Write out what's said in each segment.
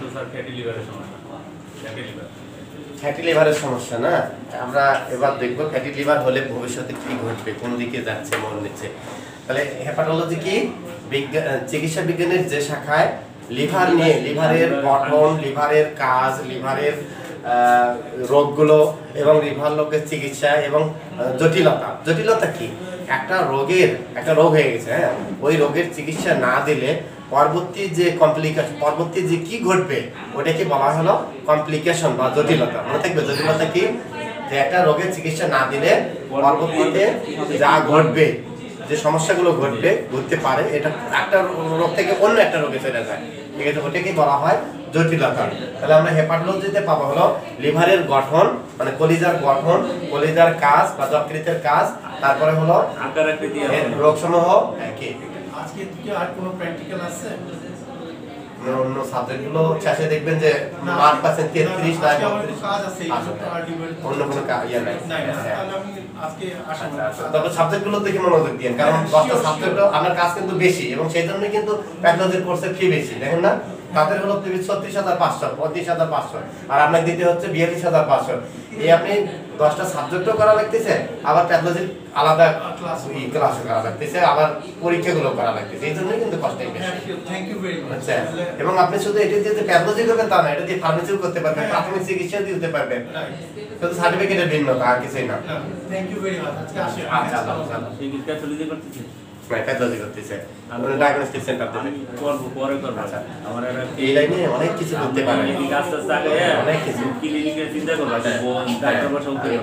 তো sir fatty লিভারের সমস্যা। ফ্যাটি লিভারের সমস্যা না, আমরা এবার দেখবো ফ্যাটি লিভার হলে ভবিষ্যতে কি ঘটবে, কোন দিকে যাচ্ছে মন নিচ্ছে। তাহলে হেপাটোলজি কি? চিকিৎসা বিজ্ঞানের যে শাখায় লিভার নিয়ে, লিভারের গঠন, লিভারের কাজ, লিভারের রোগগুলো এবং লিভার রোগের চিকিৎসা এবং জটিলতা কি? একটা রোগ হয়ে গেছে, হ্যাঁ, ওই রোগের চিকিৎসা না দিলে পরবর্তী যে কমপ্লিকেশন, পরবর্তী যে কি ঘটবে ওটাকে বলা হলো কমপ্লিকেশন বা জটিলতা। মনে থাকবে জটিলতা কি? যে একটা রোগের চিকিৎসা না দিলে পরবর্তীতে যা ঘটবে, যে সমস্যাগুলো ঘটতে পারে, এটা একটা রোগ থেকে অন্য একটা রোগে চলে যায়, ঠিক আছে, ওটাকে বলা হয় জটিলতা। তাহলে আমরা হেপাটোলজিতে পাবো হলো লিভারের গঠন, মানে কলিজার গঠন, কলিজার কাজ বা যকৃতের কাজ, তারপরে হলো আকার আকৃতি, রোগসমূহ। আজকে কি আর কোনো প্র্যাকটিক্যাল আছে? অন্য সাবজেক্টগুলো শেষে দেখবেন যে মার্ক পাচ্ছেন 33 না 32 কাজ আছে, অন্য কোনো ইয়ে নাই। তাহলে আমি আজকে আসলে তবে সাবজেক্টগুলো দেখে মনোযোগ দিন, কারণ 10টা সাবজেক্ট আপনার কাজ কিন্তু বেশি এবং সেই জন্যই কিন্তু প্যাথোলজির কোর্সের ফি বেশি। দেখেন না, তাদের হলো 36,500, 35,500, আর আপনাকে দিতে হচ্ছে 42,500। এই আপনি 10টা সাবজেক্টও করা লাগতেছে, আবার প্যাথোলজির আলাদা ক্লাসও করা লাগতেছে, আবার পরীক্ষাগুলো করা লাগতেছে, এই জন্যই কিন্তু কষ্ট বেশি। Thank you very much. আচ্ছা, এবং আপনি শুধু এটা দিয়ে প্যাথোলজি করবেন তা না, এটা দিয়ে ফার্মেসিও করতে পারবেন, প্রাথমিক চিকিৎসাও দিতে পারবেন, শুধু সার্টিফিকেটের ভিন্নতা, আর কিছুই না। Thank you very much. আজকে আসি। আচ্ছা, প্যাথোলজি করতেছি, প্যাথোলজি করতেছে, আমরা ডায়াগনস্টিক সেন্টার থেকে পরে করব। আচ্ছা, আমার এই লাইনে অনেক কিছু করতে পারে, আস্তে আস্তে আগে অনেক কিছু ক্লিনিকে চিন্তা করব, ডাক্তার বসাও করে।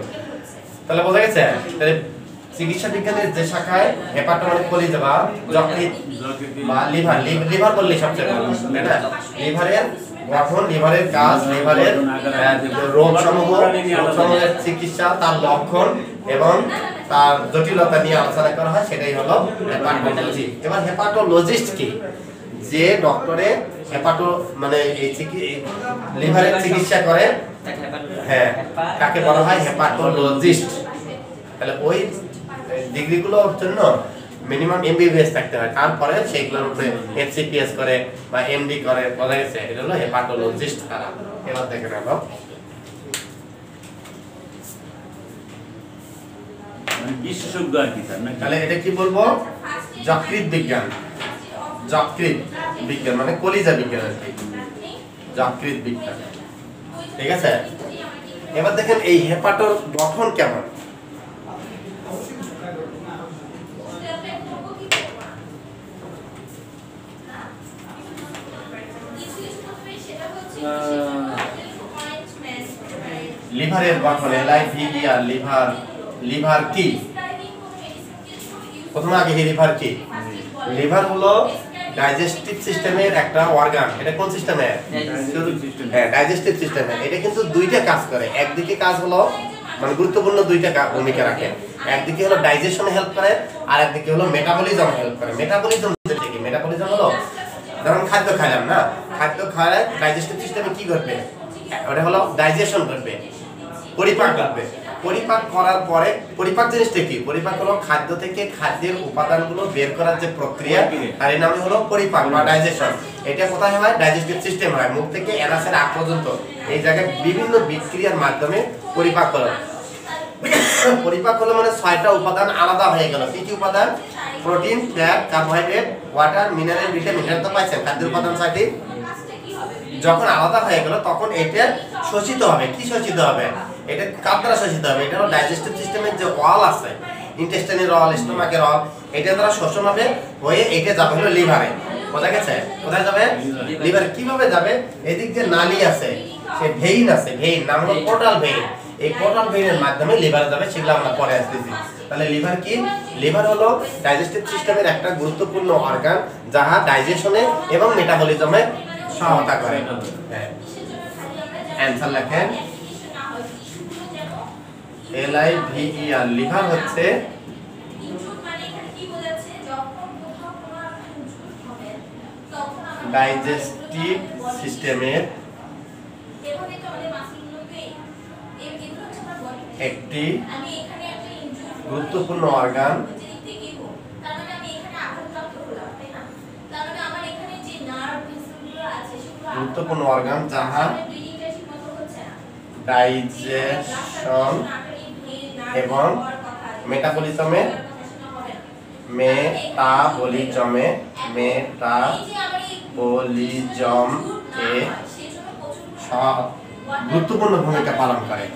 তাহলে বোঝা গেছে। তাহলে চিকিৎসা বিজ্ঞানের যে শাখায় হেপাটো মানে কলিজা বা যকৃৎ বা লিভার বললে সবচেয়ে ভালো, তাই না? লিভারের গঠন, লিভারের কাজ, লিভারের রোগসমূহের চিকিৎসা, তার লক্ষণ এবং তার জটিলতা নিয়ে আলোচনা করা হয়, সেটাই হলো হেপাটোলজি। এবার হেপাটোলজিস্ট কি? যে ডক্টরে হেপাটো মানে এই লিভারের চিকিৎসা করে, হ্যাঁ, তাকে বলা হয় হেপাটোলজিস্ট। তাহলে ওই ডিগ্রিগুলোর জন্য মিনিমাম এমবিবিএস থাকতে হয়, তারপরে সেইগুলোর উপরে এফসিপিএস করে বা এমডি করে, বলা গেছে এটা হলো হেপাটোলজিস্ট তারা। এবার দেখেন আমরা বিশেষজ্ঞ আর কি স্যার, তাহলে এটা কি বলবো? যকৃৎ বিজ্ঞান, যকৃৎ বিজ্ঞান মানে কলিজা বিজ্ঞান আর কি, যকৃৎ বিজ্ঞান, ঠিক আছে। এবার দেখেন এই হেপাটোর গঠন কেমন। লিভারের গঠন, LIVER, লিভার কি? প্রথমে আগে লিভার কি? লিভার হলো ডাইজেস্টিভ সিস্টেমের একটা অর্গান। এটা কোন সিস্টেমে? হ্যাঁ, ডাইজেস্টিভ সিস্টেমে। এটা কিন্তু দুইটা কাজ করে। একদিকে কাজ হলো মানে গুরুত্বপূর্ণ দুইটা ভূমিকা রাখে। একদিকে হলো ডাইজেশনে হেল্প করে, আর একদিকে হলো মেটাবলিজম হেল্প করে। মেটাবলিজম কি? মেটাবলিজম হলো যখন খাদ্য খাইলাম না, খাদ্য খাওয়ালে ডাইজেস্টিভ সিস্টেমে কি ঘটবে? ওটা হলো ডাইজেশন ঘটবে, পরিপাক ঘটবে। পরিপাক করার পরে, পরিপাক জিনিসটা কি? পরিপাক হলো খাদ্য থেকে খাদ্যের উপাদানগুলো বের করার যে প্রক্রিয়া, আর এর নাম হলো পরিপাক বা ডাইজেশন। এটা কোথায় হয়? ডাইজেস্টিভ সিস্টেম হয়, মুখ থেকে অ্যানাসের আগ পর্যন্ত এই জায়গায় বিভিন্ন বিক্রিয়ার মাধ্যমে পরিপাক হলো। পরিপাক হলো মানে 6টা উপাদান আলাদা হয়ে গেল। কি কি উপাদান? Protein, fat, carbohydrate, water, mineral, vitamin. এটা তো পাইছেন খাদ্যের উপাদান 6টি। যখন আলাদা হয়ে গেল তখন এটা শোষিত হবে। কি শোষিত হবে? এটা কার দ্বারা শোষিত হবে? এটা হলো ডাইজেস্টিভ সিস্টেমের যে ওয়াল আছে, ইন্টেস্টাইনের ওয়াল, স্টোমাকের ওয়াল, এটা দ্বারা শোষণ হবে, হয়ে এটা যাবে হলো লিভারে। বোঝা গেছে? কোথায় যাবে? লিভারে। কিভাবে যাবে? এদিক যে নালী আছে, সে ভেইন আছে, ভেইন নাম হলো পোর্টাল ভেইন। এই পোর্টাল ভেইনের মাধ্যমে লিভারে যাবে, সেগুলো আমরা পরে আসতেছি। তাহলে লিভার কি? লিভার হলো ডাইজেস্টিভ সিস্টেমের একটা গুরুত্বপূর্ণ অর্গান, যাহা ডাইজেশনে এবং মেটাবলিজমে সহায়তা করে। হ্যাঁ, অ্যানসার লেখেন LIVER। লিভার হচ্ছে ডাইজেস্টিভ সিস্টেমের একটি গুরুত্বপূর্ণ অর্গান, গুরুত্বপূর্ণ অর্গান যাহা ডাইজেশন এবং মেটাবলিজমে গুরুত্বপূর্ণ ভূমিকা পালন করে।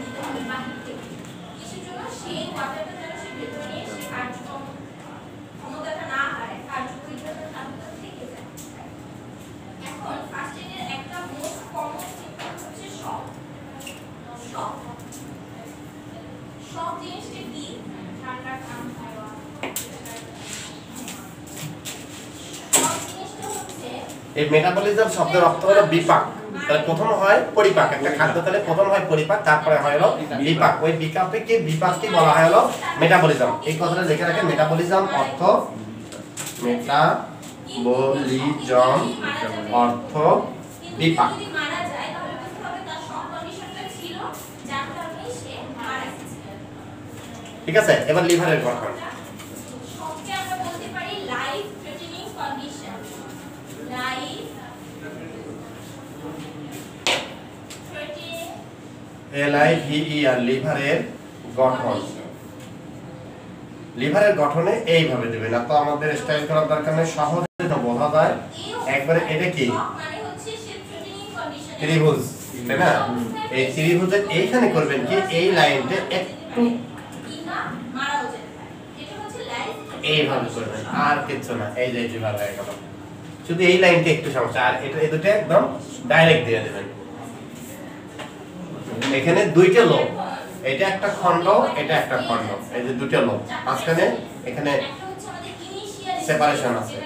এই মেটাবলিজম শব্দের অর্থ হলো বিপাক। তাহলে প্রথম হয় পরিপাক, একটা খাদ্য তাহলে প্রথম হয় পরিপাক, তারপরে হয় হলো বিপাক। ওই বিপাককে বলা হয় হলো মেটাবলিজম। এই কথাটা লিখে রাখেন, মেটাবলিজম অর্থ বিপাক। ঠিক আছে, এবার লিভারের গঠন। লিভারের গঠন, লিভারের গঠনে এইভাবে দেবে না তো আমাদের স্টাইল করার দরকার নেই, সহজে এটা বোঝা যায় একবারে। এটা কি ত্রিভুজ, তাই না? এই ত্রিভুজের এইখানে করবেন কি, এই লাইনটা একটু এইভাবে করবেন, আর কিছু না। এই যে লিভার হয়ে গেল, শুধু এই লাইনটা একটু সমস্যা, আর এটা এই দুটো একদম ডাইরেক্ট দিয়ে দেবেন। এখানে দুইটা লোব, এটা একটা খণ্ড, এটা একটা খণ্ড, এই যে দুটো লোব মাঝখানে, এখানে সেপারেশন আছে।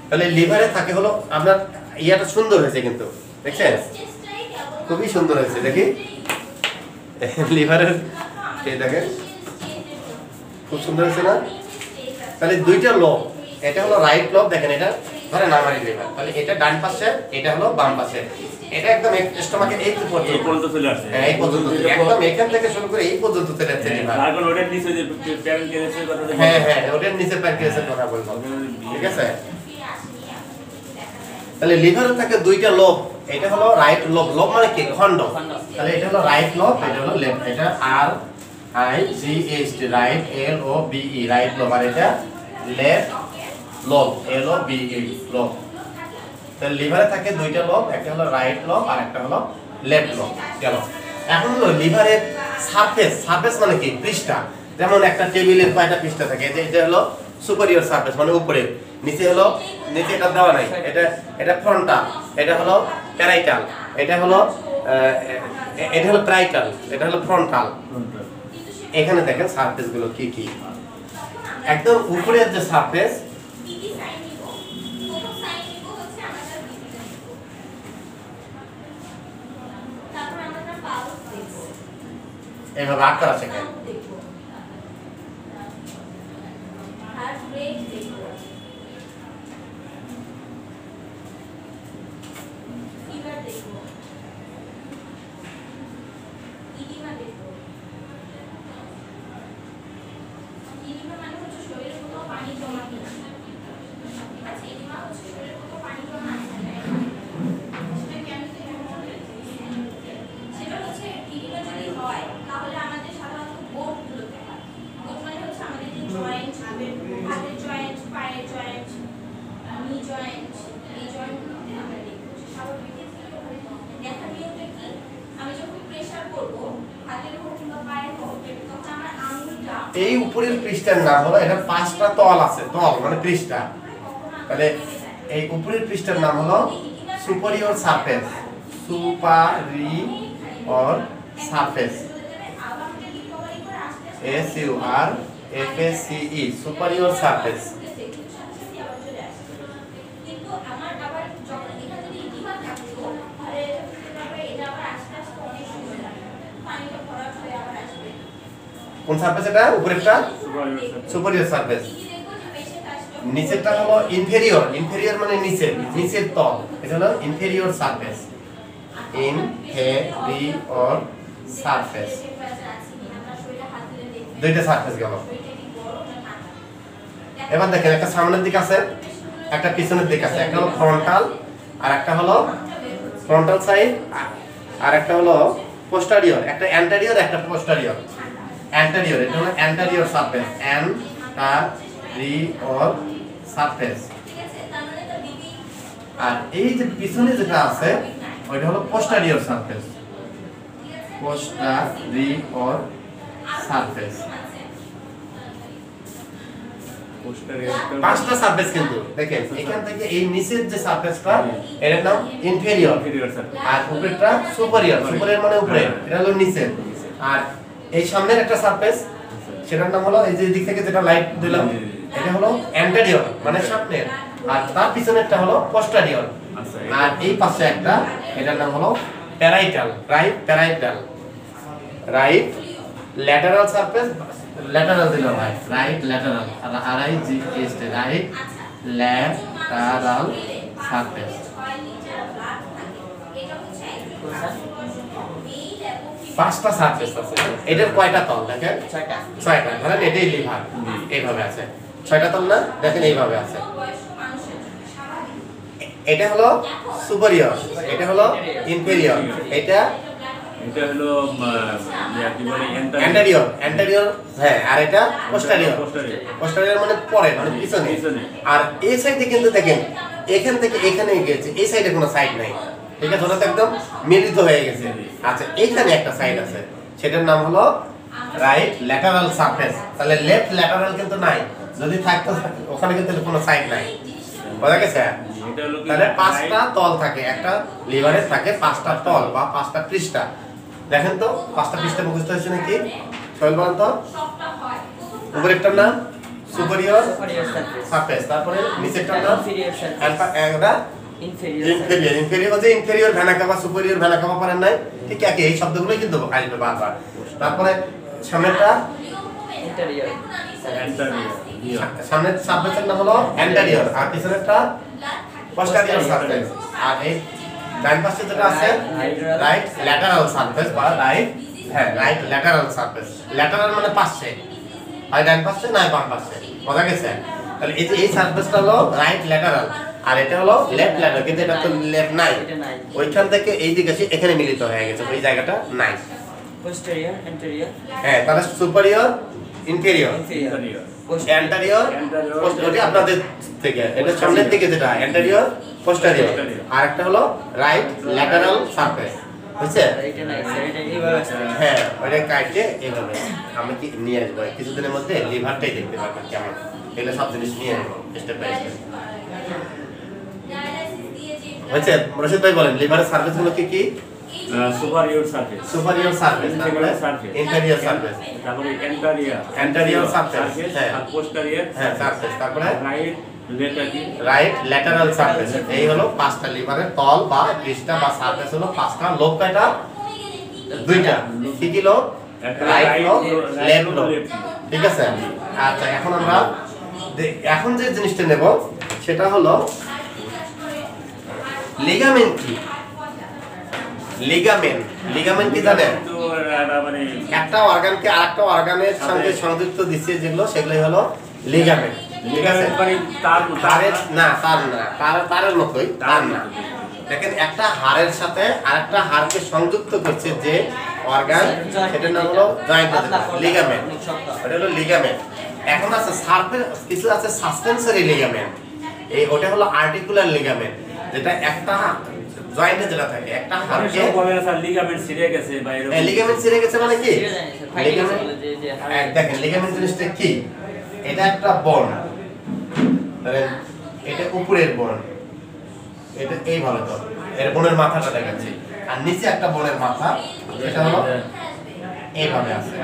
তাহলে লিভারে থাকে হলো আপনার ইয়াটা সুন্দর হয়েছে, কিন্তু দেখছেন খুবই সুন্দর হয়েছে, দেখি লিভারের দেখেন খুব সুন্দর হয়েছে না? তাহলে দুইটা লোব, এটা হলো রাইট লোব, দেখেন এটা ধরেন আমারই লিভার, তাহলে এটা ডান পাশে, এটা হলো বাম পাশে। এটা একদম স্টোমাকে এই পর্যন্ত চলে আসছে, এই পর্যন্ত একদম এখান থেকে শুরু করে এই পর্যন্ত চলে আসছে লিভার। তারপর ওটার নিচে যে প্যানক্রিয়াসের কথা, হ্যাঁ হ্যাঁ, ওটার নিচে প্যানক্রিয়াসের কথা বলবো, ঠিক আছে? তাহলে লিভারে থাকে দুইটা লোব, এটা হলো রাইট লোব, লোব মানে কি খণ্ড, তাহলে এটা হলো রাইট লোব, এটা হলো লেফট, এটা R I G H T right, L O B E right lobe, আর এটা left lobe, L O B E lobe. তাহলে লিভারে থাকে দুইটা লোব, একটা হলো রাইট লোব আর একটা হলো লেফট লোব। গেল। এখন হলো লিভারের সারফেস, সারফেস মানে কি পৃষ্ঠা, যেমন একটা টেবিলের কয়টা পৃষ্ঠা থাকে, এটা হলো সুপিরিয়র সারফেস মানে উপরে, নিচে হলো নিচে এটা দেওয়া নাই, এটা ফ্রন্টাল, এটা হলো প্যারাইটাল, এটা হলো প্রাইটাল, এটা হলো ফ্রন্টাল। এখানে দেখেন সারফেস গুলো কি কি, একদম উপরের যে সারফেস, এইভাবে আটটা আছে কেন? এই উপরের পৃষ্ঠার নাম হলো, এটা পাঁচটা তল আছে, তল মানে পৃষ্ঠা, তাহলে এই উপরের পৃষ্ঠার নাম হলো superior surface, superior surface, S U R F A C E, superior surface. কোন সারফেস এটা? উপরেরটা সুপিরিয়র সারফেস, নিচেরটা হলো ইনফেরিয়র, ইনফেরিয়র মানে নিচের, নিচের তল, এটা হলো ইনফেরিয়র সারফেস, ইনফেরিয়র সারফেস। দুইটা সারফেস গেল। এবার দেখেন একটা সামনের দিক আছে, একটা পিছনের দিক আছে, একটা হলো ফ্রন্টাল আর একটা হলো ফ্রন্টাল সাইড আর একটা হলো পোস্টারিয়র, একটা অ্যান্টেরিয়র একটা পোস্টারিয়র। অ্যান্টেরিয়র এটা হলো অ্যান্টেরিয়র সারফেস, অ্যান্টেরিয়র সারফেস। আর এই যে পিছনে যেটা আছে ওইটা হলো পোস্টারিয়র সারফেস, পোস্টারিয়র সারফেস। পাঁচটা সারফেস কিন্তু দেখেন এখান থেকে এই নিচের যে সারফেসটা এর নাম ইনফেরিয়র, আর উপরেরটা সুপারিয়র, সুপারিয়র মানে উপরে, এটা হলো নিচে। আর এই সামনের একটা সারফেস সেটার নাম হলো এই যে দিক থেকে যেটা লাইট দিলাম এটা হলো অ্যান্টেরিয়র মানে সামনের, আর তার পিছনেরটা হলো পোস্টারিয়র। আর এই পাশে একটা এটার নাম হলো parietal, right parietal, right lateral surface, lateral দিলাম ভাই, right lateral, R I G S T, right lateral surface. পাঁচটা সারফেস আছে। এটার কয়টা তল দেখেন? ছয়টা। ধরেন এটাই লিভার, এইভাবে আছে। ছয়টা তল না? দেখেন এইভাবে আছে। এটা হলো সুপারিয়র, এটা হলো ইনফেরিয়র, এটা হলো কি বলে অ্যান্টেরিয়র, অ্যান্টেরিয়র হ্যাঁ, আর এটা পোস্টারিয়র, পোস্টারিয়র মানে পরে মানে পিছনে। আর এই সাইডে কিন্তু দেখেন এখান থেকে এখানে গিয়েছে, এই সাইডে কোনো সাইড নাই, ঠিক আছে, ওটা তো একদম মিলিত হয়ে গেছে। আচ্ছা এইখানে একটা সাইড আছে, সেটার নাম হলো রাইট ল্যাটারাল সারফেস। তাহলে লেফট ল্যাটারাল কিন্তু নাই, যদি থাকতো ওখানে কিন্তু কোনো সাইড নাই, বোঝা গেছে? তাহলে পাঁচটা তল থাকে, একটা লিভারের থাকে পাঁচটা তল বা পাঁচটা পৃষ্ঠা। দেখেন তো পাঁচটা পৃষ্ঠা মুখস্থ হয়েছে নাকি? সোহেল বলেন তো। উপরেরটার নাম সুপারিয়র সারফেস, তারপরে নিচেরটার নাম ইনফেরিয়র। ইনফেরিয়র হচ্ছে inferior vena CAVA, superior vena CAVA পারেন নাই, ঠিক একই এই শব্দগুলোই কিন্তু আসবে বারবার। তারপরে সামনেরটা সামনের সারফেসের নাম হলো অ্যান্টেরিয়র, আর পিছনেরটা পোস্টারিয়র সারফেস। আর এই ডান পাশে যেটা আছে রাইট ল্যাটারাল সারফেস বা রাইট, হ্যাঁ রাইট ল্যাটারাল সারফেস। ল্যাটারাল মানে পাশে, হয় ডান পাশে না বাম পাশে, বোঝা গেছে? তাহলে এই যে এই সারফেসটা হলো রাইট ল্যাটারাল, আর এটা হলো লেফট ল্যাটারাল, কিন্তু এটা তো লেফট নাই, ওইখান থেকে এই দিকে এসে এখানে মিলিত হয়ে গেছে, ওই জায়গাটা নাই। পোস্টেরিয়র, অ্যান্টেরিয়র, হ্যাঁ তাহলে সুপারিয়র, ইনফেরিয়র, অ্যান্টেরিয়র, পোস্টেরিয়র আপনাদের থেকে, এটা সামনের দিকে যেটা অ্যান্টেরিয়র, পোস্টেরিয়র, আর একটা হলো রাইট ল্যাটারাল সারফেস, বুঝছে? এটা নাই স্যার, এটা এইভাবে আছে। হ্যাঁ ওইটা কাটে এইভাবে আমি কি নিয়ে আসবো কিছুদিনের মধ্যে, লিভারটাই দেখতে পারবেন কেমন, এগুলো সব জিনিস নিয়ে আসবো স্টেপ বাই স্টেপ। আচ্ছা রশিদ ভাই বলেন লিভারের সার্ভিস গুলো কি কি? সুপারিয়র সারফেস, সুপারিয়র সারফেস, তারপরে ইনফেরিয়র সারফেস, তারপরে অ্যান্টেরিয়র, অ্যান্টেরিয়র সারফেস, হ্যাঁ আর পোস্টেরিয়র হ্যাঁ সারফেস, তারপরে রাইট রাইট ল্যাটারাল সারফেস। এই হলো পাঁচটা লিভারের তল বা পৃষ্ঠা বা সারফেস হলো পাঁচটা। লোক কয়টা? দুইটা। কি কি লোক? রাইট লোক, লেফট লোক, ঠিক আছে? আচ্ছা এখন আমরা এখন যে জিনিসটা নেব সেটা হলো লিগামেন্ট কি? লিগামেন্ট, লিগামেন্ট কি জানেন? একটা অর্গানকে আরেকটা অর্গানের সঙ্গে সংযুক্ত দিচ্ছে যেগুলো, সেগুলোই হলো লিগামেন্ট, ঠিক আছে? তারের না, তার না, তারের মতোই, তার না। দেখেন একটা হাড়ের সাথে আরেকটা হাড়কে সংযুক্ত করছে যে অর্গান, সেটার নাম হলো জয়েন্ট, লিগামেন্ট, এটা হলো লিগামেন্ট। এখন আছে সারফেস, কিছু আছে সাসপেনসরি লিগামেন্ট, এই ওটা হলো আর্টিকুলার লিগামেন্ট, যেটা একটা জয়েন্টে যেটা থাকে একটা হাড়কে লিগামেন্ট ছিঁড়ে গেছে বা এরকম। লিগামেন্ট ছিঁড়ে গেছে মানে কি? লিগামেন্ট দেখেন লিগামেন্ট জিনিসটা কি? এটা একটা বন, ধরেন এটা উপরের বন, এটা এইভাবে তো এর বনের মাথাটা দেখাচ্ছি, আর নিচে একটা বনের মাথা, এটা হলো এইভাবে আছে,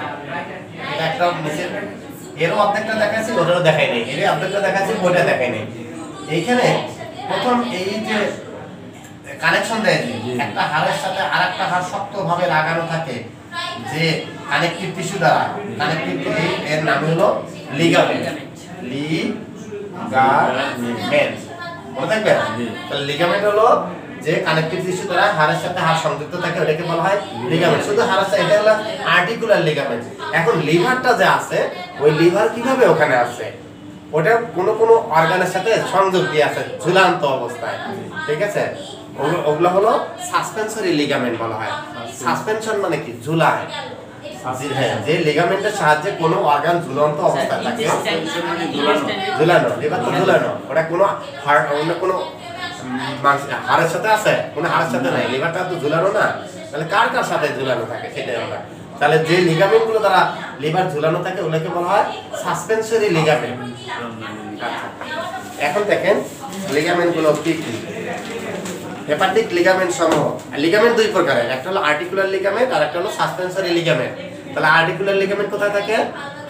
এটা একটা নিচে এরও অর্ধেকটা দেখাচ্ছি, ওটারও দেখাই নেই, এর অর্ধেকটা দেখাচ্ছি, ওইটা দেখাই নেই। এইখানে প্রথম এই যে কানেকশন দেয় যে একটা হাড়ের সাথে আরেকটা হাড় শক্তভাবে লাগানো থাকে যে কানেকটিভ টিস্যু দ্বারা, কানেকটিভ টিস্যু, এর নাম হলো লিগামেন্ট, লিগামেন্ট, মনে থাকবে? তাহলে লিগামেন্ট হলো যে কানেকটিভ টিস্যু দ্বারা হাড়ের সাথে হাড় সংযুক্ত থাকে ওটাকে বলা হয় লিগামেন্ট। শুধু হাড়ের সাথে, এটা হলো আর্টিকুলার লিগামেন্ট। এখন লিভারটা যে আছে, ওই লিভার কিভাবে ওখানে আছে, ওটা কোনো অর্গানের সাথে সংযোগ দিয়ে আছে ঝুলান্ত অবস্থায়, ঠিক আছে? ওগুলো হলো সাসপেনসরি লিগামেন্ট বলা হয়। সাসপেনশন মানে কি? ঝুলায়। হ্যাঁ, যে লিগামেন্টের সাহায্যে কোনো অর্গান ঝুলন্ত অবস্থায় থাকে, ঝুলানো, লিভার তো ঝুলানো, ওটা কোনো অন্য কোনো হাড়ের সাথে আছে, কোনো হাড়ের সাথে নাই, লিভারটা তো ঝুলানো না, তাহলে কার কার সাথে ঝুলানো থাকে সেটাই আমরা। তাহলে যে লিগামেন্ট গুলো দ্বারা লিভার ঝুলানো থাকে ওগুলোকে বলা হয় সাসপেনসরি লিগামেন্ট। আচ্ছা, এখন দেখেন লিগামেন্ট গুলো কি কি। হেপাটিক লিগামেন্ট সমূহ, লিগামেন্ট দুই প্রকারের, একটা হলো আর্টিকুলার লিগামেন্ট আর একটা হলো সাসপেনসরি লিগামেন্ট। তাহলে আর্টিকুলার লিগামেন্ট কোথায় থাকে?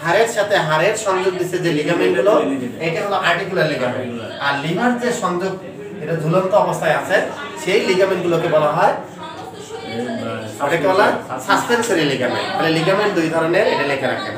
হাড়ের সাথে হাড়ের সংযোগ দিচ্ছে যে লিগামেন্ট গুলো, এটা হলো আর্টিকুলার লিগামেন্ট। আর লিভার যে সংযোগ, এটা ঝুলন্ত অবস্থায় আছে, সেই লিগামেন্ট গুলোকে বলা হয়, ওটাকে বলা হয় সাসপেনসরি লিগামেন্ট। তাহলে লিগামেন্ট দুই ধরনের, এটা লিখে রাখেন।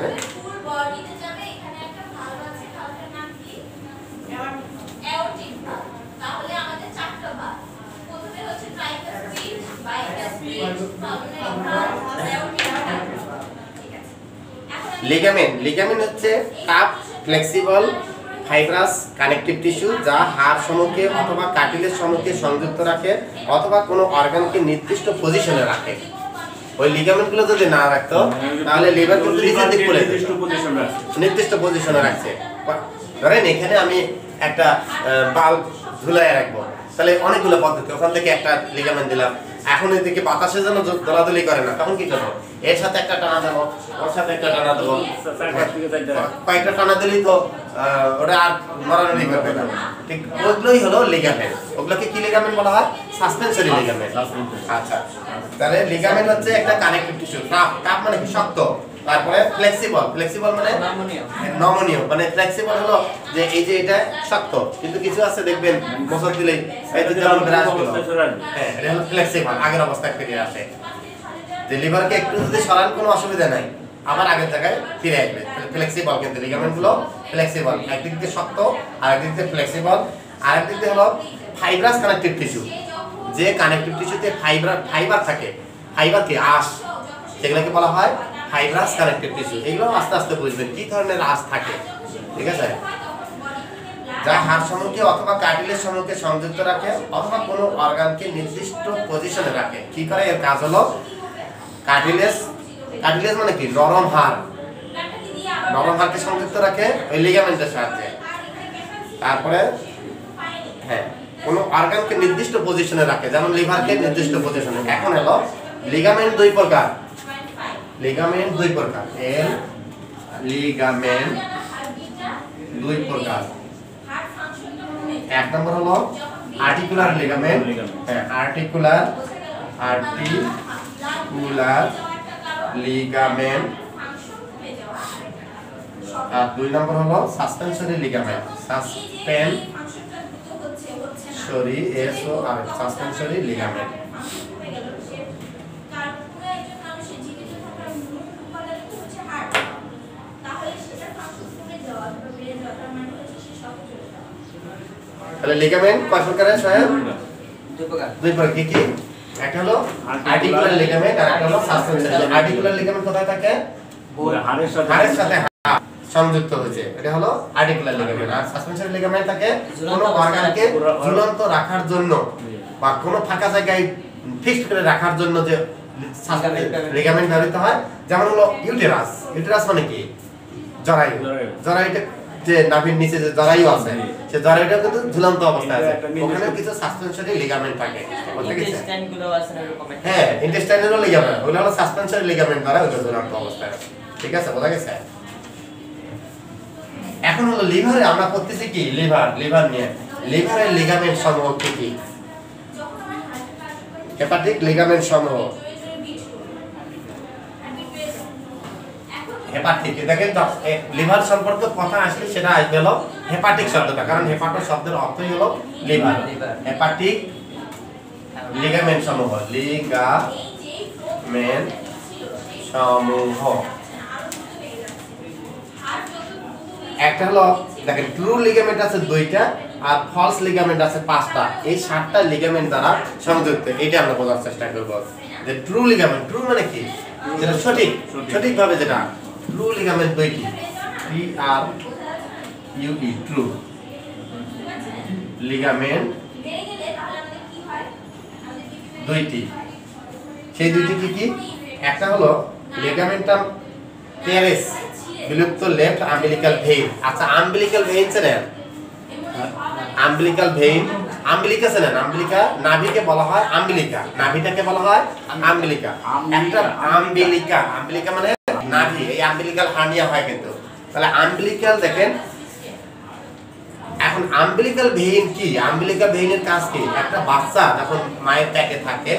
লিগামেন্ট হচ্ছে cup flexible fibrous connective tissue, যা হাড় সমূহকে অথবা কার্টিলেজ সমূহকে সংযুক্ত রাখে অথবা কোনো অর্গানকে নির্দিষ্ট পজিশনে রাখে। ওই লিগামেন্টগুলো যদি না রাখতো তাহলে লিভার কিন্তু নিচের দিক পড়ে নির্দিষ্ট পজিশনে রাখছে। ধরেন এখানে আমি একটা বাল্ব ঝুলায় রাখবো, তাহলে অনেকগুলো পদ্ধতি, ওখান থেকে একটা লিগামেন্ট দিলাম, এখন এদিকে বাতাসের জন্য দোলাদুলি করে না, তখন কি করবো? এর সাথে একটা টানা দেবো, ওর সাথে একটা টানা দেবো, কয়েকটা টানা দিলেই তো ওটা আর নড়ানড়ি করবে না। ঠিক ওগুলোই হলো লিগামেন্ট। ওগুলোকে কি লিগামেন্ট বলা হয়? সাসপেনসরি লিগামেন্ট। আচ্ছা, তাহলে লিগামেন্ট হচ্ছে একটা কানেকটিভ টিস্যু। কাপ মানে কি? শক্ত। তারপরে ফ্লেক্সিবল মানে নমনীয়, মানে ফ্লেক্সিবল হলো যে এই যে এটা শক্ত, কিন্তু কিছু আছে দেখবেন মোচড় দিলেই এই যে যেমন ব্রাশগুলো, হ্যাঁ, এটা হলো ফ্লেক্সিবল, আগের অবস্থায় ফিরে আসে। যে লিভারকে একটু যদি সরান কোনো অসুবিধা নাই, আবার আগের জায়গায় ফিরে আসবে। ফ্লেক্সিবল, কিন্তু লিগামেন্টগুলো ফ্লেক্সিবল, একদিক দিয়ে শক্ত আর একদিক দিয়ে ফ্লেক্সিবল। আর একদিক দিয়ে হলো ফাইব্রাস কানেকটিভ টিস্যু, যে কানেকটিভ টিস্যুতে ফাইবার থাকে, ফাইবার কি? আঁশ, সেগুলোকে বলা হয় ফাইব্রাস কানেকটিভ টিস্যু। এগুলো আস্তে আস্তে বুঝবেন কি ধরনের আঁশ থাকে, ঠিক আছে? যা হাড় সমূহকে অথবা কার্টিলেজ সমূহকে সংযুক্ত রাখে অথবা কোনো অর্গানকে নির্দিষ্ট পজিশনে রাখে। কি করে? এর কাজ হলো কার্টিলেজ মানে কি? নরম হাড়কে সংযুক্ত রাখে ওই লিগামেন্টের সাহায্যে। তারপরে হ্যাঁ, কোনো অর্গানকে নির্দিষ্ট পজিশনে রাখে, যেমন লিভারকে নির্দিষ্ট পজিশনে। এখন হলো লিগামেন্ট দুই প্রকার। লিগামেন্ট দুই প্রকার। এক নম্বর হলো আর্টিকুলার লিগামেন্ট, আর্টিকুলার লিগামেন্ট। আর দুই নম্বর হলো সাসপেনসরি লিগামেন্ট, সাসপেনসরি লিগামেন্ট। তাহলে লিগামেন্ট কয় প্রকারের? দুই প্রকার। কি কি? একটা হলো আর্টিকুলার লিগামেন্ট আর একটা হলো সাসপেনসরি। আর্টিকুলার লিগামেন্ট কোথায় থাকে? হাড়ের সাথে সংযুক্ত হয়েছে, এটা হলো আর্টিকুলার লিগামেন্ট। আর সাসপেনসরি লিগামেন্ট থাকে কোনো অর্গানকে ঝুলন্ত রাখার জন্য বা কোনো ফাঁকা জায়গায় ফিক্সড করে রাখার জন্য যে লিগামেন্ট ব্যবহৃত হয়। যেমন হলো ইউটেরাস মানে কি? জরায়ুটা যে নাভির নিচে যে জরায়ু আছে, সে জরায়ুটা কিন্তু ঝুলন্ত অবস্থায় আছে, ওখানে কিছু সাসপেনসরি লিগামেন্ট থাকে। হ্যাঁ, ইন্টেস্টাইনেরও লিগামেন্ট, ওগুলো হলো সাসপেনসরি লিগামেন্ট দ্বারা ওটা ঝুলন্ত অবস্থায় আছে, ঠিক আছে? বোঝা গেছে? এখন হলো লিভারে আমরা করতেছি কি? লিভার নিয়ে। লিভারের লিগামেন্ট সমূহ কি কি? হেপাটিক লিগামেন্ট সমূহ। হেপাটিক, দেখেন লিভার সম্পর্কে কথা আসলে সেটা আসবে হলো হেপাটিক শব্দটা, কারণ হেপাটো শব্দের অর্থই হলো লিভার। হেপাটিক লিগামেন্ট সমূহ, একটা হলো দেখেন ট্রু লিগামেন্ট আছে 2টা আর ফলস লিগামেন্ট আছে 5টা। এই 7টা লিগামেন্ট দ্বারা সংযুক্ত। এটা আমরা বোঝার চেষ্টা করব যে ট্রু লিগামেন্ট, ট্রু মানে কি, যেটা সঠিকভাবে যেটা ট্রু লিগামেন্ট 2টি, T R U E, true ligament 2টি। সেই 2টি কি কি? একটা হলো লিগামেন্টাম টেরেস, বিলুপ্ত লেফট আম্বিলিক্যাল ভেইন। আচ্ছা, আম্বিলিক্যাল ভেইন চেনেন? আম্বিলিক্যাল ভেইন, আম্বিলিকা চেনেন? আম্বিলিকা নাভিকে বলা হয় আম্বিলিকা, নাভিটাকে বলা হয় আম্বিলিকা। একটা আম্বিলিকা মানে নাভি, এই আম্বিলিক্যাল হার্নিয়া হয় কিন্তু। তাহলে আম্বিলিক্যাল দেখেন, এখন আম্বিলিক্যাল ভেইন কি? আম্বিলিক্যাল ভেইনের কাজ কি? একটা বাচ্চা যখন মায়ের পেটে থাকে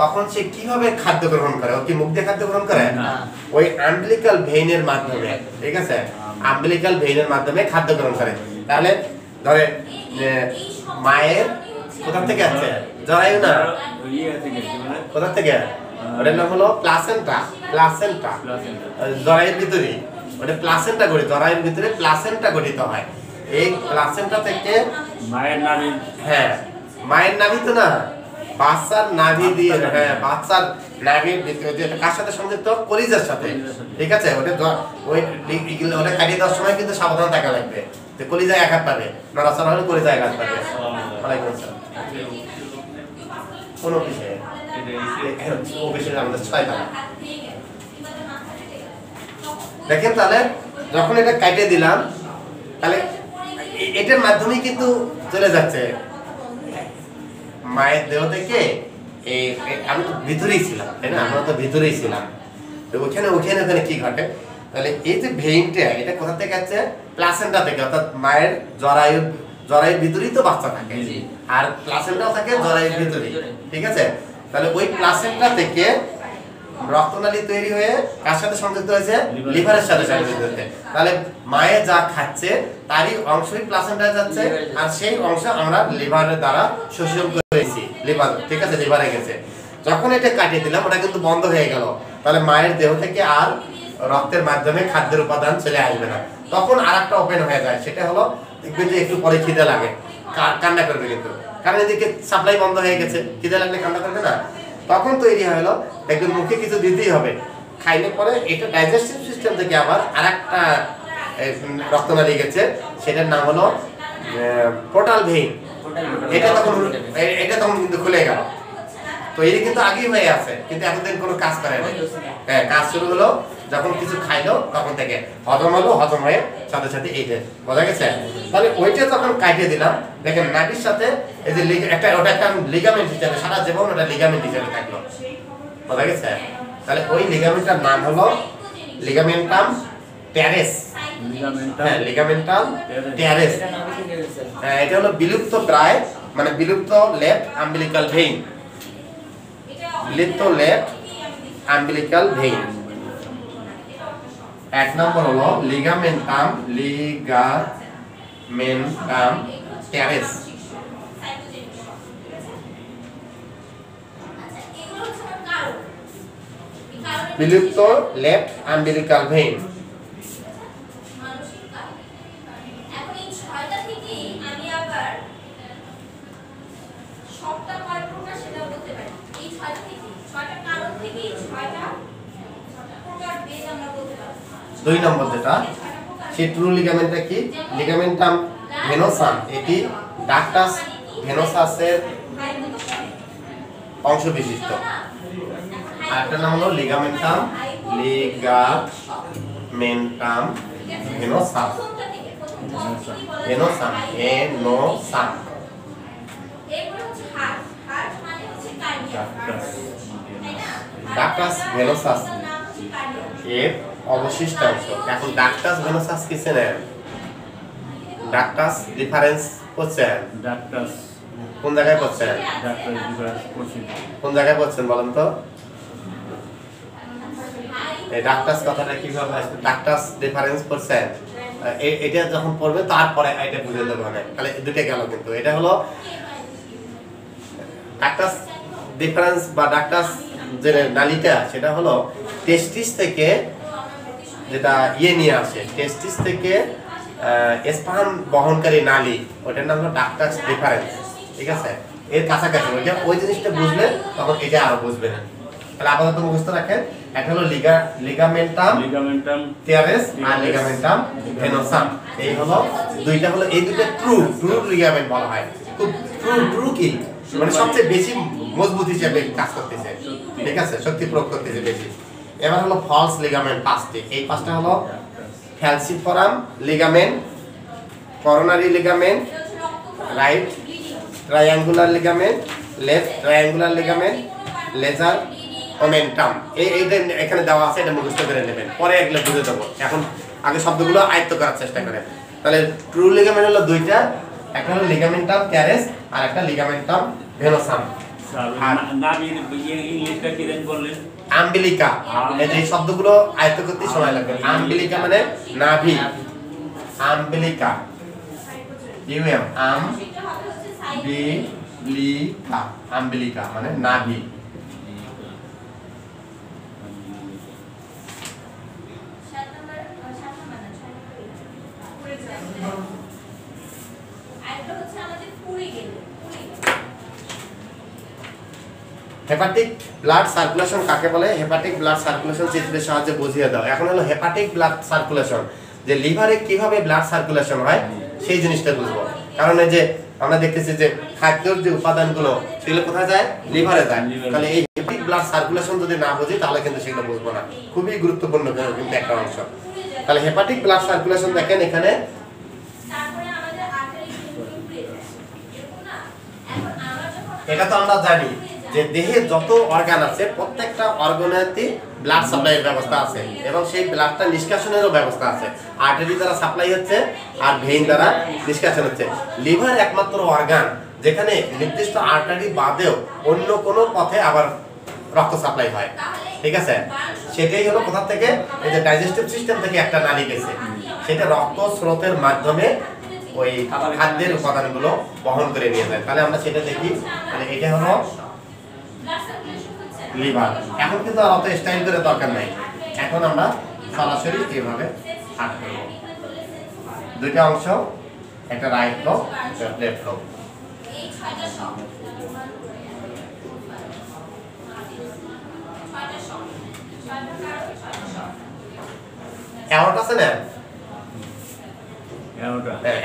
তখন সে কিভাবে খাদ্য গ্রহণ করে? ও কি মুখ দিয়ে খাদ্য গ্রহণ করে? ওই আম্বিলিক্যাল ভেইনের মাধ্যমে, ঠিক আছে, আম্বিলিক্যাল ভেইনের মাধ্যমে খাদ্য গ্রহণ করে। তাহলে ধরে মায়ের কোথা থেকে আছে? জরায়ু না, কোথা থেকে? ওটার নাম হলো প্লাসেন্টা। জরায়ুর ভিতরে ওটা প্লাসেন্টা গঠিত, জরায়ুর ভিতরে প্লাসেন্টা গঠিত হয়। এই প্লাসেন্টা থেকে মায়ের নাভি, হ্যাঁ মায়ের নাভি তো না, বাচ্চার নাভি দিয়ে, হ্যাঁ বাচ্চার নাভির ভিতরে যেটা কার সাথে সংযুক্ত? কলিজার সাথে, ঠিক আছে। ওটা কাটিয়ে দেওয়ার সময় কিন্তু সাবধান থাকা লাগবে যে কলিজায় আঘাত পাবে, নড়াচড়া হলে কলিজায় আঘাত পাবে। ওয়ালাইকুম আসসালাম। কোন বিষয়ে? ও বিষয়ে আমাদের 6টা। দেখেন তাহলে যখন এটা কাটিয়ে দিলাম, তাহলে এটার মাধ্যমেই কিন্তু চলে যাচ্ছে মায়ের দেহ থেকে। আমি তো ভিতরেই ছিলাম, তাই না? আমরা তো ভিতরেই ছিলাম। তো ওখানে কি ঘটে? তাহলে এই যে ভেইনটা, এটা কোথা থেকে আছে? প্লাসেন্টা থেকে, অর্থাৎ মায়ের জরায়ুর ভিতরেই তো বাচ্চা থাকে, আর প্লাসেন্টাও থাকে জরায়ুর ভিতরে, ঠিক আছে। তাহলে ওই প্লাসেন্টা থেকে রক্তনালী তৈরি হয়ে কার সাথে সংযুক্ত হয়েছে? লিভারের সাথে সংযুক্ত হয়েছে। তাহলে মায়ে যা খাচ্ছে তারই অংশই প্লাসেন্টায় যাচ্ছে, আর সেই অংশ আমরা লিভারের দ্বারা শোষণ করেছি, লিভার, ঠিক আছে, লিভারে গেছে। যখন এটা কাটিয়ে দিলাম ওটা কিন্তু বন্ধ হয়ে গেল। তাহলে মায়ের দেহ থেকে আর রক্তের মাধ্যমে খাদ্যের উপাদান চলে আসবে না। তখন আরেকটা ওপেন হয়ে যায়, সেটা হলো দেখবেন যে একটু পরে খিদে লাগে, কান্না করবে কিন্তু, কারণ এদিকে সাপ্লাই বন্ধ হয়ে গেছে। খিদে লাগলে কান্না করবে না? তখন তৈরি হলো দেখবেন মুখে কিছু দিতেই হবে। খাইলে পরে এটা ডাইজেস্টিভ সিস্টেম থেকে আবার আরেকটা রক্তনালী গেছে, সেটার নাম হলো পোর্টাল ভেইন। এটা তখন কিন্তু খুলে গেল। তো এই কিন্তু আগেই হয়ে আছে, কিন্তু এতদিন কোনো কাজ করে না। হ্যাঁ, কাজ শুরু হলো যখন কিছু খাইলো, তখন থেকে হজম হলো, হজম হয়ে সাথে সাথে এইটা বোঝা গেছে। তাহলে ওইটা যখন কাটিয়ে দিলাম, দেখেন নাভির সাথে এই যে ওটা একটা লিগামেন্ট হিসেবে সারা জীবন ওটা লিগামেন্ট হিসেবে থাকলো, বোঝা গেছে। তাহলে ওই লিগামেন্টটার নাম হলো লিগামেন্টাম টেরেস। হ্যাঁ, লিগামেন্টাম টেরেস। হ্যাঁ, এটা হলো বিলুপ্ত প্রায়, মানে বিলুপ্ত লেফট আম্বিলিক্যাল ভেইন, বিলুপ্ত লেফট আম্বিলিক্যাল ভেইন। এক নম্বর হলো লিগামেন্টাম টেরেস। বিলুপ্ত লেফট আম্বিলিক্যাল ভেইন। দুই নম্বর যেটা, সেই ট্রু লিগামেন্টটা কি? লিগামেন্টাম ভেনোসাম। এটি ডাক্টাস ভেনোসাসের অংশ বিশিষ্ট। আরেকটা নাম হলো লিগামেন্টাম ভেনোসাম। ডাক্টাস ভেনোসাস এর অবশিষ্টাংশ। এখন ডাক্টাস ভেনোসাস কি চেনেন? ডাক্টাস ডিফারেন্স করছেন? ডাক্টাস কোন জায়গায় করছেন? ডাক্তার ডিফারেন্স করছেন কোন জায়গায় করছেন বলেন তো? এই ডাক্টাস কথাটা কিভাবে আসবে? ডাক্টাস ডিফারেন্স করছেন, এটা যখন পড়বে তারপরে এটা বুঝে দেবে অনেক। তাহলে দুটো গেল, কিন্তু এটা হলো ডাক্টাস ডিফারেন্স বা ডাক্টাস যে নালীটা, সেটা হলো টেস্টিস থেকে যেটা নিয়ে আসে, টেস্টিস থেকে স্পাম বহনকারী নালী, ওটার নাম হলো ডাক্টাস ডিফারেন্স, ঠিক আছে? এর কাছাকাছি ওই জিনিসটা বুঝলে তখন এটা আরো বুঝবেন। তাহলে আপাতত মুখস্থ রাখেন, একটা হলো লিগামেন্টাম টিয়ারেস আর লিগামেন্টাম ভেনোসাম। এই হলো দুইটা, হলো এই দুইটা ট্রু লিগামেন্ট বলা হয়। খুব ট্রু কি মানে সবচেয়ে বেশি মজবুত হিসেবে কাজ করতেছে, ঠিক আছে, শক্তি প্রয়োগ করতেছে বেশি। এবার হলো ফলস লিগামেন্ট পাঁচটি, এই পাঁচটা হলো falciform ligament, coronary ligament, right triangular ligament, left triangular ligament, lesser omentum. এইটা এখানে দেওয়া আছে, এটা মুখস্থ করে নেবেন, পরে এগুলো বুঝে দেবো। এখন আগে শব্দগুলো আয়ত্ত করার চেষ্টা করেন। তাহলে ট্রু লিগামেন্ট হলো দুইটা, একটা হলো লিগামেন্টাম টিয়ারেস আর একটা লিগামেন্টাম ভেনোসাম। ইংলিশটা কি দেন বললেন? আম্বিলিকা। এই শব্দগুলো আয়ত্ত করতে সময় লাগবে। আম্বিলিকা মানে নাভি, আম্বিলিকা, ইউএম আম্বিলিকা, আম্বিলিকা মানে নাভি। হেপাটিক ব্লাড সার্কুলেশন কাকে বলে? হেপাটিক ব্লাড সার্কুলেশন চিত্রের সাহায্যে বুঝিয়ে দাও। এখন হলো হেপাটিক ব্লাড সার্কুলেশন, যে লিভারে কিভাবে ব্লাড সার্কুলেশন হয় সেই জিনিসটা বুঝবো। কারণ এই যে আমরা দেখতেছি যে খাদ্যের যে উপাদানগুলো সেগুলো কোথায় যায়? লিভারে যায়। তাহলে এই হেপাটিক ব্লাড সার্কুলেশন যদি না বুঝি তাহলে কিন্তু সেগুলো বুঝবো না। খুবই গুরুত্বপূর্ণ কিন্তু একটা অংশ। তাহলে হেপাটিক ব্লাড সার্কুলেশন দেখেন এখানে, এটা তো আমরা জানি যে দেহে যত অর্গান আছে প্রত্যেকটা অর্গানেতে ব্লাড সাপ্লাইয়ের ব্যবস্থা আছে এবং সেই ব্লাডটা নিষ্কাশনেরও ব্যবস্থা আছে। আর্টারি দ্বারা সাপ্লাই হচ্ছে আর ভেইন দ্বারা নিষ্কাশন হচ্ছে। লিভার একমাত্র অর্গান যেখানে নির্দিষ্ট আর্টারি বাদেও অন্য কোনো পথে আবার রক্ত সাপ্লাই হয়, ঠিক আছে? সেটাই হলো কোথা থেকে? এই যে ডাইজেস্টিভ সিস্টেম থেকে একটা নালী গেছে, সেটা রক্ত স্রোতের মাধ্যমে ওই খাদ্যের উপাদানগুলো বহন করে নিয়ে যায়। তাহলে আমরা সেটা দেখি। তাহলে এটা হলো লিভার। এখন কিন্তু আর অত স্টাইল করে দরকার নাই, এখন আমরা সরাসরি এইভাবে হাত করব। দুইটা অংশ, একটা রাইট লোব, একটা লেফট লোব। অ্যাওর্টা আছে না?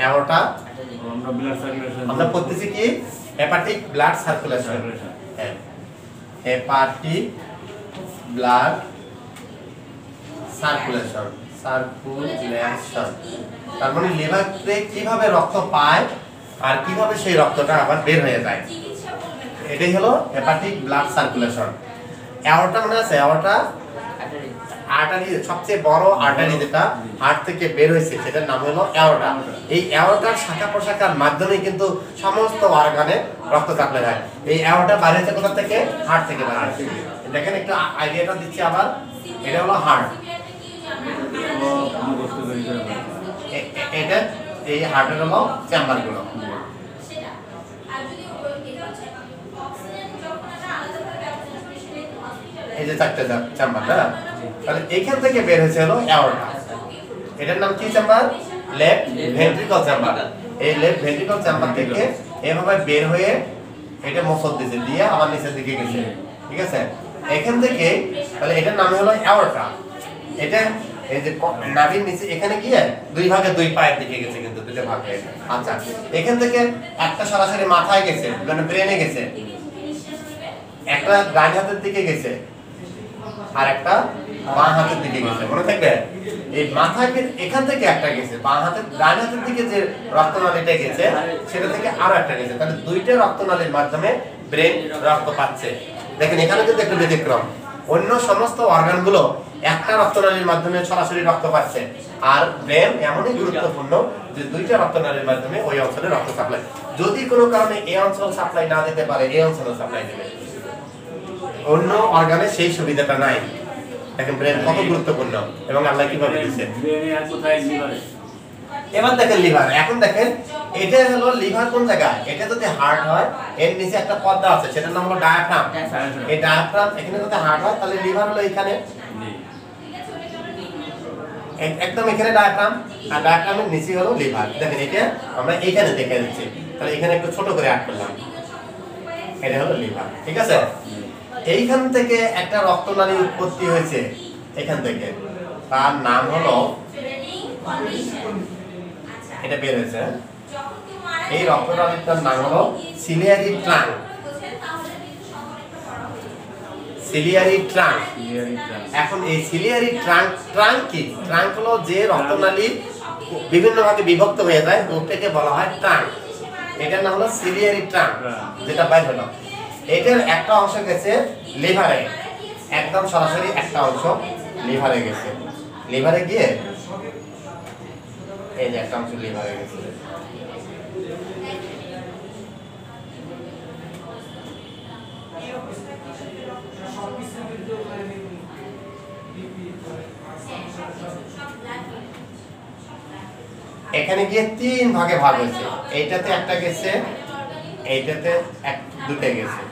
অ্যাওর্টা আমরা পড়তেছি কি? Hepatic blood circulation. Hepatic blood circulation, তার মানে লিভারে কিভাবে রক্ত পায় আর কিভাবে সেই রক্তটা আবার বের হয়ে যায়, এটাই হলো হেপাটিক ব্লাড সার্কুলেশন। অ্যাওর্টা মনে আছে? অ্যাওর্টা আর্টারি, সবচেয়ে বড় আর্টারি যেটা হার্ট থেকে বের হয়েছে সেটার নাম হলো অ্যাওর্টা। এই অ্যাওর্টার শাখা প্রশাখার মাধ্যমে কিন্তু সমস্ত অর্গানে রক্ত সাপ্লাই হয়। এই অ্যাওর্টা বাইরে হচ্ছে কোথা থেকে? হার্ট থেকে বাইরে হচ্ছে। দেখেন একটু আইডিয়াটা দিচ্ছি আবার, এটা হলো হার্ট, এটা এই হার্টের হলো চেম্বারগুলো, এই যে চারটে চেম্বার না? তাহলে এইখান থেকে বের হয়েছে হলো অ্যাওর্টা। এটার নাম কি চেম্বার? Left ventricle chamber. এই লেফট ভেন্ট্রিকল চেম্বার থেকে এভাবে বের হয়ে এটা মসল দিয়েছে, দিয়ে আবার নিচের দিকে গেছে, ঠিক আছে? এখান থেকে তাহলে এটার নাম হলো অ্যাওর্টা। এটা এই যে নাভির নিচে এখানে গিয়ে দুই ভাগে দুই পায়ের দিকে গেছে, কিন্তু দুটো ভাগে। আচ্ছা, এখান থেকে একটা সরাসরি মাথায় গেছে, মানে ব্রেনে গেছে, একটা ডান হাতের দিকে গেছে আর একটা বাঁ হাতের দিকে গেছে, মনে থাকবে? এই মাথায় এখান থেকে একটা গেছে, বাঁ হাতের ডান হাতের দিকে যে রক্তনালীটা গেছে সেটা থেকে আরো একটা গেছে। তাহলে দুইটা রক্তনালীর মাধ্যমে ব্রেন রক্ত পাচ্ছে। দেখেন এখানে কিন্তু একটু ব্যতিক্রম, অন্য সমস্ত অর্গানগুলো একটা রক্তনালীর মাধ্যমে সরাসরি রক্ত পাচ্ছে, আর ব্রেন এমনই গুরুত্বপূর্ণ যে দুইটা রক্তনালীর মাধ্যমে ওই অঞ্চলে রক্ত সাপ্লাই। যদি কোনো কারণে এই অঞ্চল সাপ্লাই না দিতে পারে, এই অঞ্চলে সাপ্লাই দেবে, অন্য অর্গানে সেই সুবিধাটা নাই। দেখেন ব্রেন কত গুরুত্বপূর্ণ এবং আল্লাহ কিভাবে দিয়েছে। এবার দেখেন লিভার। এখন দেখেন এটা হলো লিভার কোন জায়গা? এটা যদি হার্ট হয়, এর নিচে একটা পর্দা আছে, সেটার নাম হলো ডায়াফ্রাম। এই ডায়াফ্রাম এখানে যদি হার্ট হয় তাহলে লিভার হলো এখানে, একদম এখানে ডায়াফ্রাম আর ডায়াফ্রামের নিচে হলো লিভার। দেখেন এটা আমরা এইখানে দেখে দিচ্ছি, তাহলে এখানে একটু ছোট করে আট করলাম, এটা হলো লিভার। ঠিক আছে, এইখান থেকে একটা রক্তনালী উৎপত্তি হয়েছে, এখান থেকে তার নাম হলো, এটা বের হয়েছে, এই রক্তনালীটার নাম হলো সিলিয়ারি ট্রাঙ্ক। Ciliary trunk. এখন এই সিলিয়ারি ট্রাঙ্ক কি? ট্রাঙ্ক হলো যে রক্তনালী বিভিন্ন ভাগে বিভক্ত হয়ে যায়, ওটাকে বলা হয় ট্রাঙ্ক। এটার নাম হলো সিলিয়ারি ট্রাঙ্ক, যেটা বাইর হলো। এটার একটা অংশ গেছে লিভারে, একদম সরাসরি একটা অংশ লিভারে গেছে। লিভারে গিয়ে এই যে একটা অংশ লিভারে গেছে। এখানে গিয়ে তিন ভাগে ভাগ হয়েছে, এইটাতে একটা গেছে, এইটাতে দুটো গেছে।